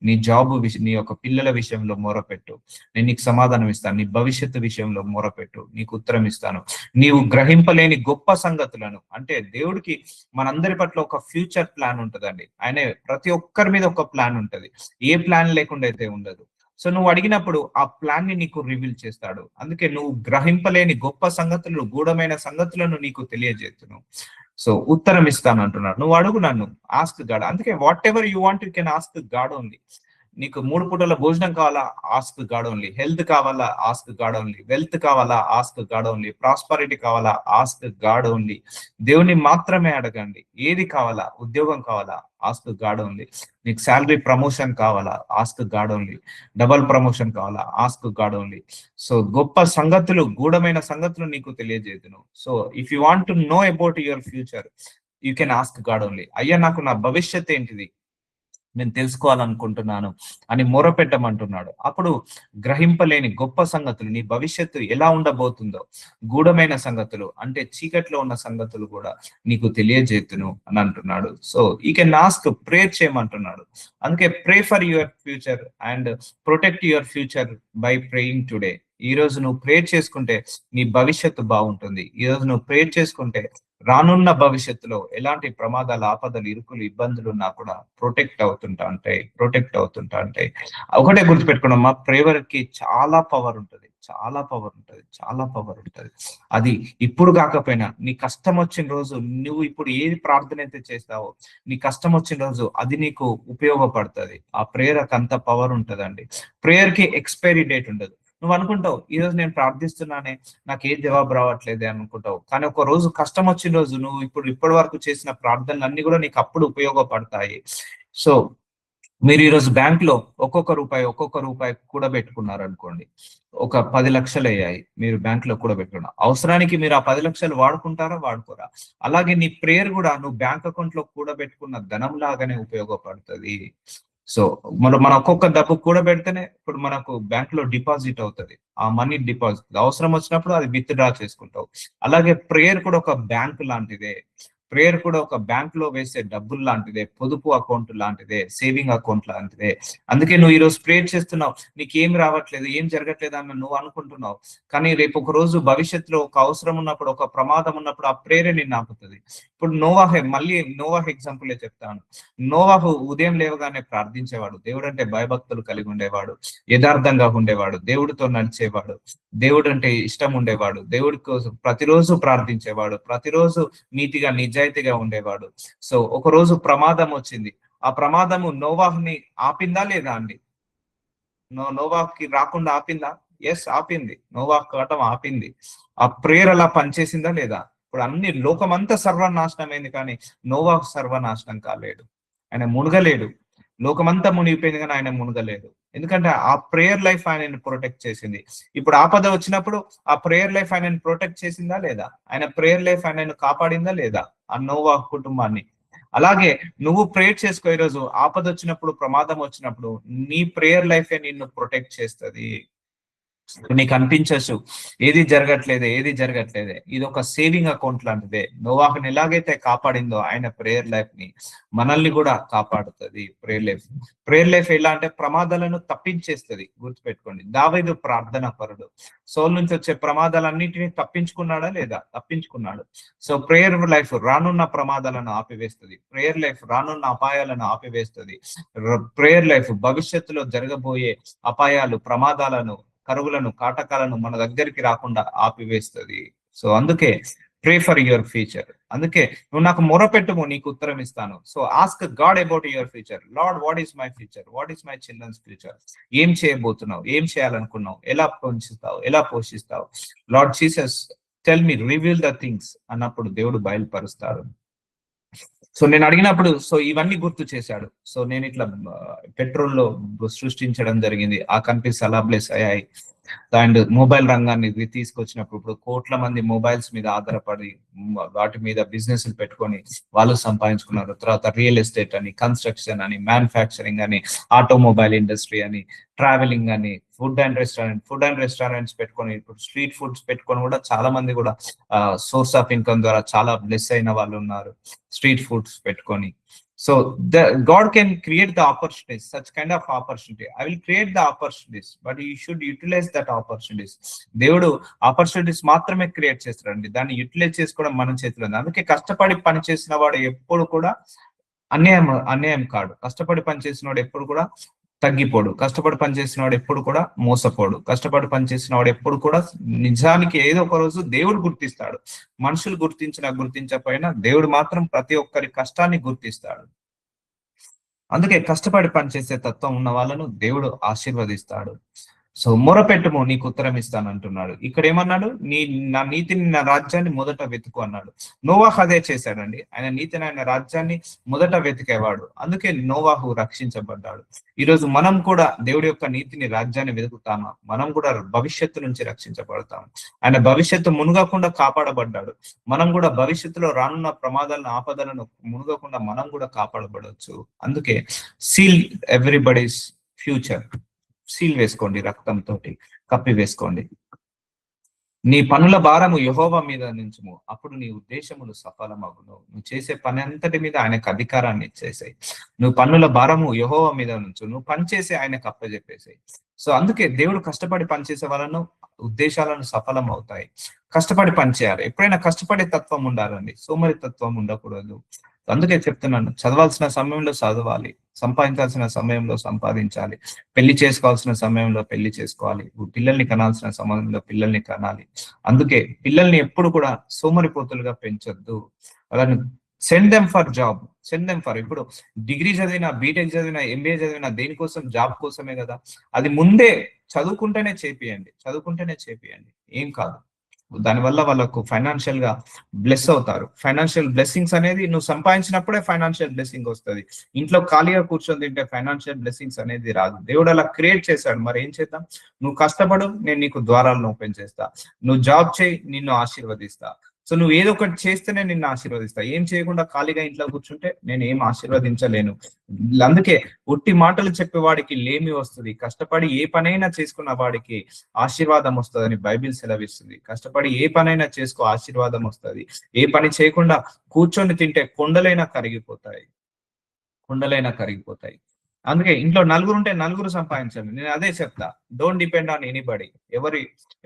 నీ యొక్క పిల్లల విషయంలో మొరపెట్టు. నేను నీకు సమాధానం ఇస్తాను. నీ భవిష్యత్తు విషయంలో మొరపెట్టు. నీకు ఉత్తరం ఇస్తాను. నీవు గ్రహింపలేని గొప్ప సంగతులను, అంటే దేవుడికి మనందరి పట్ల ఒక ఫ్యూచర్ ప్లాన్ ఉంటదండి. ఆయన ప్రతి ఒక్కరి మీద ఒక ప్లాన్ ఉంటది. ఏ ప్లాన్ లేకుండా అయితే ఉండదు. సో నువ్వు అడిగినప్పుడు ఆ ప్లాన్ ని నీకు రివీల్ చేస్తాడు. అందుకే నువ్వు గ్రహింపలేని గొప్ప సంగతులను, గూఢమైన సంగతులను నీకు తెలియజేస్తును. సో ఉత్తరం ఇస్తాను అంటున్నాడు. నువ్వు అడుగు నన్ను. Ask God. అందుకే whatever you want you can ask God only. నీకు 3 పూటల భోజనం కావాలా? Ask God only. హెల్త్ కావాలా? Ask God only. వెల్త్ కావాలా? Ask God only. ప్రాస్పరిటీ కావాలా? Ask God only. దేవుని మాత్రమే అడగండి. ఏది కావాలా? ఉద్యోగం కావాలా? Ask God only. నీకు సాలరీ ప్రమోషన్ కావాలా? Ask God only. Double promotion కావాలా? Ask God only. సో గొప్ప సంగతులు, గూఢమైన సంగతులు నీకు తెలియజేతును. So if you want to know about your future you can ask God only. అయ్యా నాకు నా భవిష్యత్ ఏంటిది నేను తెలుసుకోవాలనుకుంటున్నాను అని మొరపెట్టమంటున్నాడు. అప్పుడు గ్రహింపలేని గొప్ప సంగతులు, నీ భవిష్యత్తు ఎలా ఉండబోతుందో, గూఢమైన సంగతులు అంటే చీకట్లో ఉన్న సంగతులు కూడా నీకు తెలియజేతును అని అంటున్నాడు. సో ఈ కెన్ ఆస్క్, ప్రేయర్ చేయమంటున్నాడు. అందుకే pray for your future and protect your future by praying today. ఈ రోజు నువ్వు ప్రేయర్ చేసుకుంటే నీ భవిష్యత్తు బాగుంటుంది. ఈ రోజు నువ్వు ప్రేయర్ చేసుకుంటే రానున్న భవిష్యత్తులో ఎలాంటి ప్రమాదాలు, ఆపదలు, ఇరుకులు, ఇబ్బందులు ఉన్నా కూడా ప్రొటెక్ట్ అవుతుంటా ఉంటాయి. ఒకటే గుర్తుపెట్టుకున్నామా, ప్రేయర్ కి చాలా పవర్ ఉంటది. చాలా పవర్ ఉంటది. అది ఇప్పుడు కాకపోయినా నీ కష్టం వచ్చిన రోజు, నువ్వు ఇప్పుడు ఏది ప్రార్థన అయితే చేస్తావో నీ కష్టం వచ్చిన రోజు అది నీకు ఉపయోగపడుతుంది. ఆ ప్రేయర్ అంత పవర్ ఉంటదండి. ప్రేయర్ కి ఎక్స్పైరీ డేట్ ఉండదు. నువ్వు అనుకుంటావు ఈ రోజు నేను ప్రార్థిస్తున్నానే నాకు ఏ జవాబు రావట్లేదే అనుకుంటావు. కానీ ఒక రోజు కష్టం వచ్చిన రోజు నువ్వు ఇప్పటి వరకు చేసిన ప్రార్థనలు అన్ని కూడా నీకు అప్పుడు ఉపయోగపడతాయి. సో మీరు ఈ రోజు బ్యాంక్ లో ఒక్కొక్క రూపాయి కూడబెట్టుకున్నారు అనుకోండి. ఒక 10 లక్షలు అయ్యాయి. మీరు బ్యాంక్ లో కూడబెట్టుకున్నారు. అవసరానికి మీరు ఆ 10 లక్షలు వాడుకుంటారా? వాడుకోరా? అలాగే నీ ప్రేయర్ కూడా నువ్వు బ్యాంక్ అకౌంట్ లో కూడబెట్టుకున్న ధనం లాగానే ఉపయోగపడుతుంది. సో మన ఒక్కొక్క డబ్బు కూడబెడితేనే ఇప్పుడు మనకు బ్యాంక్ లో డిపాజిట్ అవుతుంది. ఆ మనీ డిపాజిట్ అవసరం వచ్చినప్పుడు అది విత్ డ్రా చేసుకుంటావు. అలాగే ప్రేయర్ కూడా ఒక బ్యాంక్ లాంటిదే. ప్రేయర్ కూడా ఒక బ్యాంక్ లో వేసే డబ్బులు లాంటిదే, పొదుపు అకౌంట్ లాంటిదే, సేవింగ్ అకౌంట్ లాంటిదే. అందుకే నువ్వు ఈ రోజు ప్రేయర్ చేస్తున్నావు, నీకేం రావట్లేదు, ఏం జరగట్లేదు అని నువ్వు అనుకుంటున్నావు. కానీ రేపు ఒక రోజు భవిష్యత్తులో ఒక అవసరం ఉన్నప్పుడు, ఒక ప్రమాదం ఉన్నప్పుడు ఆ ప్రేయర్ నిన్ను ఆపుతుంది. ఇప్పుడు మళ్ళీ నోవాహ్ ఎగ్జాంపుల్ చెప్తాను. నోవాహు ఉదయం లేవగానే ప్రార్థించేవాడు. దేవుడు అంటే భయభక్తులు కలిగి ఉండేవాడు, యథార్థంగా ఉండేవాడు, దేవుడితో నడిచేవాడు, దేవుడు అంటే ఇష్టం ఉండేవాడు, దేవుడి కోసం ప్రతిరోజు ప్రార్థించేవాడు, ప్రతిరోజు నీతిగా నిజాయితీగా ఉండేవాడు. సో ఒక రోజు ప్రమాదం వచ్చింది. ఆ ప్రమాదము నోవాహుని ఆపిందా లేదా అండి? నోవాహుకి రాకుండా ఆపిందా? ఎస్, ఆపింది. నోవాహు కావటం ఆపింది. ఆ ప్రేయర్ అలా పనిచేసిందా లేదా? ఇప్పుడు అన్ని లోకమంతా సర్వనాశనమైంది, కానీ నోవాహు సర్వనాశనం కాలేడు. ఆయన మునగలేడు. లోకమంతా మునిగిపోయింది, కానీ ఆయన మునగలేడు. ఎందుకంటే ఆ ప్రేయర్ లైఫ్ ఆయనను ప్రొటెక్ట్ చేసింది. ఇప్పుడు ఆపద వచ్చినప్పుడు ఆ ప్రేయర్ లైఫ్ ఆయనను ప్రొటెక్ట్ చేసిందా లేదా? ఆయన ప్రేయర్ లైఫ్ ఆయనను కాపాడిందా లేదా? ఆ నోవాహు కుటుంబాన్ని. అలాగే నువ్వు ప్రేయర్ చేసుకో. ఈరోజు ఆపద వచ్చినప్పుడు, ప్రమాదం వచ్చినప్పుడు నీ ప్రేయర్ లైఫే నిన్ను ప్రొటెక్ట్ చేస్తుంది. నీకు అనిపించచ్చు ఏది జరగట్లేదే, ఏది జరగట్లేదే. ఇది ఒక సేవింగ్ అకౌంట్ లాంటిదే. నోవాహుని ఎలాగైతే కాపాడిందో ఆయన ప్రేయర్ లైఫ్ ని మనల్ని కూడా కాపాడుతుంది. ప్రేయర్ లైఫ్ ఎలా అంటే ప్రమాదాలను తప్పించేస్తుంది. గుర్తుపెట్టుకోండి, దావీదు ప్రార్థన పరుడు. సౌలు నుంచి వచ్చే ప్రమాదాలన్నింటినీ తప్పించుకున్నాడా లేదా? తప్పించుకున్నాడు. సో ప్రేయర్ లైఫ్ రానున్న ప్రమాదాలను ఆపివేస్తుంది. ప్రేయర్ లైఫ్ రానున్న అపాయాలను ఆపివేస్తుంది. ప్రేయర్ లైఫ్ భవిష్యత్తులో జరగబోయే అపాయాలు, ప్రమాదాలను, కరువులను, కాటకాలను మన దగ్గరికి రాకుండా ఆపివేస్తుంది. సో అందుకే ప్రే ఫర్ యువర్ ఫ్యూచర్. అందుకే నువ్వు నాకు మొరపెట్టుము, నీకు ఉత్తరం ఇస్తాను. So ask God about your future. Lord, what is my future? What is my childrens future? ఏం చేయబోతున్నావు? ఏం చేయాలనుకున్నావు? ఎలా పోషిస్తావు? ఎలా పోషిస్తావు? Lord Jesus, tell me, reveal the things అన్నప్పుడు దేవుడు బయలుపరుస్తాడు. సో నేను అడిగినప్పుడు ఇవన్నీ గుర్తు చేశాడు. సో నేను ఇట్లా పెట్రోల్ లో సృష్టించడం జరిగింది. ఆ కంపెనీస్ అలా బ్లెస్ అయ్యాయి. అండ్ మొబైల్ రంగాన్ని తీసుకొచ్చినప్పుడు ఇప్పుడు కోట్ల మంది మొబైల్స్ మీద ఆధారపడి వాటి మీద బిజినెస్ పెట్టుకొని వాళ్ళు సంపాదించుకున్నారు. తర్వాత రియల్ ఎస్టేట్ అని, కన్స్ట్రక్షన్ అని, మ్యానుఫ్యాక్చరింగ్ అని, ఆటోమొబైల్ ఇండస్ట్రీ అని, ట్రావెలింగ్ అని, ఫుడ్ అండ్ రెస్టారెంట్స్ పెట్టుకొని, ఇప్పుడు స్ట్రీట్ ఫుడ్స్ పెట్టుకొని కూడా చాలా మంది కూడా సోర్స్ ఆఫ్ ఇన్కమ్ ద్వారా చాలా బ్లెస్ అయిన వాళ్ళు ఉన్నారు, స్ట్రీట్ ఫుడ్స్ పెట్టుకొని. So God can create the opportunities, such kind of opportunity. I will create the opportunities, but you should utilize that opportunities. దేవుడు ఆపర్చునిటీస్ మాత్రమే క్రియేట్ చేస్తాడండి, దాన్ని యూటిలైజ్ చేసుకోవడం మన చేతిలో ఉంది. అందుకే కష్టపడి పని చేసిన వాడు ఎప్పుడు కూడా అన్యాయం కాడు. కష్టపడి పని చేసిన వాడు ఎప్పుడు కూడా తగ్గిపోడు. కష్టపడి పనిచేసిన వాడు ఎప్పుడు కూడా మోసపోడు. కష్టపడి పనిచేసిన వాడు ఎప్పుడు కూడా నిజానికి ఏదో ఒక రోజు దేవుడు గుర్తిస్తాడు. మనుషులు గుర్తించకపోయినా దేవుడు మాత్రం ప్రతి ఒక్కరి కష్టాన్ని గుర్తిస్తాడు. అందుకే కష్టపడి పనిచేసే తత్వం ఉన్న వాళ్ళను దేవుడు ఆశీర్వదిస్తాడు. సో మొరపెట్టుము, నీకు ఉత్తరం ఇస్తాను అంటున్నాడు. ఇక్కడ ఏమన్నాడు? నా నీతిని, నా రాజ్యాన్ని మొదట వెతుకు అన్నాడు. నోవాహు అదే చేశాడండి. ఆయన నీతిని, ఆయన రాజ్యాన్ని మొదట వెతికేవాడు. అందుకే నోవాహు రక్షించబడ్డాడు. ఈరోజు మనం కూడా దేవుడి యొక్క నీతిని, రాజ్యాన్ని వెతుకుతామా? మనం కూడా భవిష్యత్తు నుంచి రక్షించబడతాం. ఆయన భవిష్యత్తు మునగకుండా కాపాడబడ్డాడు. మనం కూడా భవిష్యత్తులో రానున్న ప్రమాదాలను, ఆపదలను మునగకుండా మనం కూడా కాపాడబడవచ్చు. అందుకే సీల్ ఎవ్రీబడీస్ ఫ్యూచర్. సీల్ వేసుకోండి, రక్తంతో కప్పి వేసుకోండి. నీ పనుల భారము యెహోవా మీద నుంచుము, అప్పుడు నీ ఉద్దేశములు సఫలమగును. నువ్వు చేసే పని అంతటి మీద ఆయనకు అధికారాన్ని ఇచ్చేసాయి. నువ్వు పన్నుల భారము యెహోవా మీద నుంచు, నువ్వు పని చేసి ఆయనకు అప్పచెప్పేసాయి. సో అందుకే దేవుడు కష్టపడి పనిచేసే వాళ్ళను ఉద్దేశాలను సఫలం అవుతాయి. కష్టపడి పనిచేయాలి. ఎప్పుడైనా కష్టపడే తత్వం ఉండాలండి, సోమరి తత్వం ఉండకూడదు. అందుకే చెప్తున్నాను, చదవాల్సిన సమయంలో చదవాలి, సంపాదించాల్సిన సమయంలో సంపాదించాలి, పెళ్లి చేసుకోవాల్సిన సమయంలో పెళ్లి చేసుకోవాలి, పిల్లల్ని కనాల్సిన సమయంలో పిల్లల్ని కనాలి. అందుకే పిల్లల్ని ఎప్పుడు కూడా సోమరిపోతులుగా పెంచొద్దు. అలానే సెండ్ దెమ్ ఫర్ జాబ్, ఇప్పుడు డిగ్రీ చదివినా, బీటెక్ చదివినా, ఎంబీఏ చదివినా దేనికోసం? జాబ్ కోసమే కదా. అది ముందే చదువుకుంటేనే చేపియండి, ఏం కాదు. దానివల్ల వాళ్ళకు ఫైనాన్షియల్ గా బ్లెస్ అవుతారు. ఫైనాన్షియల్ బ్లెస్సింగ్స్ అనేది నువ్వు సంపాదించినప్పుడే ఫైనాన్షియల్ బ్లెస్సింగ్ వస్తుంది. ఇంట్లో ఖాళీగా కూర్చొని తింటే ఫైనాన్షియల్ బ్లెస్సింగ్స్ అనేది రాదు. దేవుడు అలా క్రియేట్ చేశాడు. మరి ఏం చేద్దాం? నువ్వు కష్టపడు, నేను నీకు ద్వారాలను ఓపెన్ చేస్తా. నువ్వు జాబ్ చేయి, నిన్ను ఆశీర్వదిస్తా. సో నువ్వు ఏదో ఒకటి చేస్తేనే నిన్ను ఆశీర్వదిస్తా. ఏం చేయకుండా ఖాళీగా ఇంట్లో కూర్చుంటే నేను ఏం ఆశీర్వదించలేను. అందుకే ఒట్టి మాటలు చెప్పేవాడికి లేమి వస్తుంది, కష్టపడి ఏ పనైనా చేసుకున్న వాడికి ఆశీర్వాదం వస్తుందని బైబిల్ సెలవిస్తుంది. కష్టపడి ఏ పనైనా చేసుకో, ఆశీర్వాదం వస్తుంది. ఏ పని చేయకుండా కూర్చొని తింటే కొండలైనా కరిగిపోతాయి. అందుకే ఇంట్లో నలుగురు ఉంటే నలుగురు సంపాదించండి. నేను అదే చెప్తా, డోంట్ డిపెండ్ ఆన్ ఎనీబడి.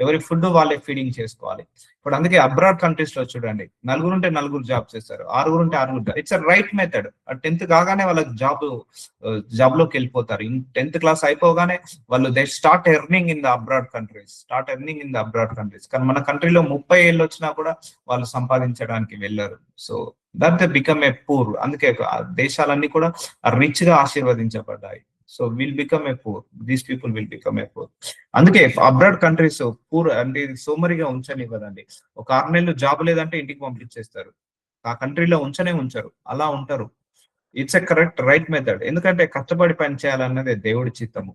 ఎవరి ఫుడ్ వాళ్ళే ఫీడింగ్ చేసుకోవాలి. ఇప్పుడు అందుకే అబ్రాడ్ కంట్రీస్ లో చూడండి, నలుగురు ఉంటే నలుగురు జాబ్ చేస్తారు, ఆరుగురు ఉంటే ఆరుగురు. It's a right method. 10th కాగానే వాళ్ళకి జాబ్ లోకి వెళ్ళిపోతారు. 10th క్లాస్ అయిపోగానే వాళ్ళు they start earning in the abroad countries. కానీ మన కంట్రీలో 30 ఏళ్ళు వచ్చినా కూడా వాళ్ళు సంపాదించడానికి వెళ్ళరు. So that they become a poor. అందుకే దేశాలన్నీ కూడా రిచ్ గా ఆశీర్వదించబడ్డాయి. So will become a poor, these people will become a poor. అందుకే అబ్రాడ్ కంట్రీస్ పూర్ అంటే సోమరిగా ఉంచనివ్వదండి. ఒక 6 నెలలు జాబ్ లేదంటే ఇంటికి పంపించేస్తారు. ఆ కంట్రీలో ఉంచరు, అలా ఉంటారు. It's a correct right method. ఎందుకంటే కష్టపడి పని చేయాలన్నదే దేవుడి చిత్తము.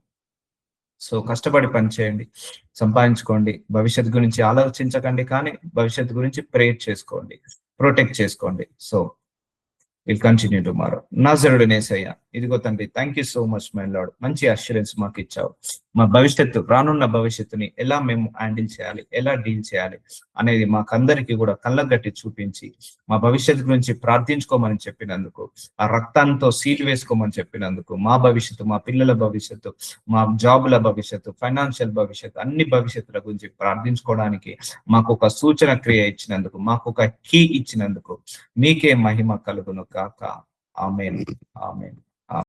సో కష్టపడి పని చేయండి, సంపాదించుకోండి, భవిష్యత్తు గురించి ఆలోచించకండి, కానీ భవిష్యత్తు గురించి ప్రేర్ చేసుకోండి, ప్రొటెక్ట్ చేసుకోండి. So will continue tomorrow. నాజరుడు నేసయ్య, ఇదిగో తండ్రి, thank you so much my Lord. మంచి అష్యూరెన్స్ మాకు ఇచ్చావు. మా భవిష్యత్తు, రానున్న భవిష్యత్తుని ఎలా మేము హ్యాండిల్ చేయాలి, ఎలా డీల్ చేయాలి అనేది మాకందరికీ కూడా కళ్ళగట్టి చూపించి, మా భవిష్యత్తు గురించి ప్రార్థించుకోమని చెప్పినందుకు, ఆ రక్తంతో సీల్ వేసుకోమని చెప్పినందుకు, మా భవిష్యత్తు, మా పిల్లల భవిష్యత్తు, మా జాబుల భవిష్యత్తు, ఫైనాన్షియల్ భవిష్యత్తు, అన్ని భవిష్యత్తుల గురించి ప్రార్థించుకోవడానికి మాకు ఒక సూచన క్రియ ఇచ్చినందుకు, మాకు ఒక కీ ఇచ్చినందుకు మీకే మహిమ కలుగును కాక. ఆమేన్, ఆమేన్.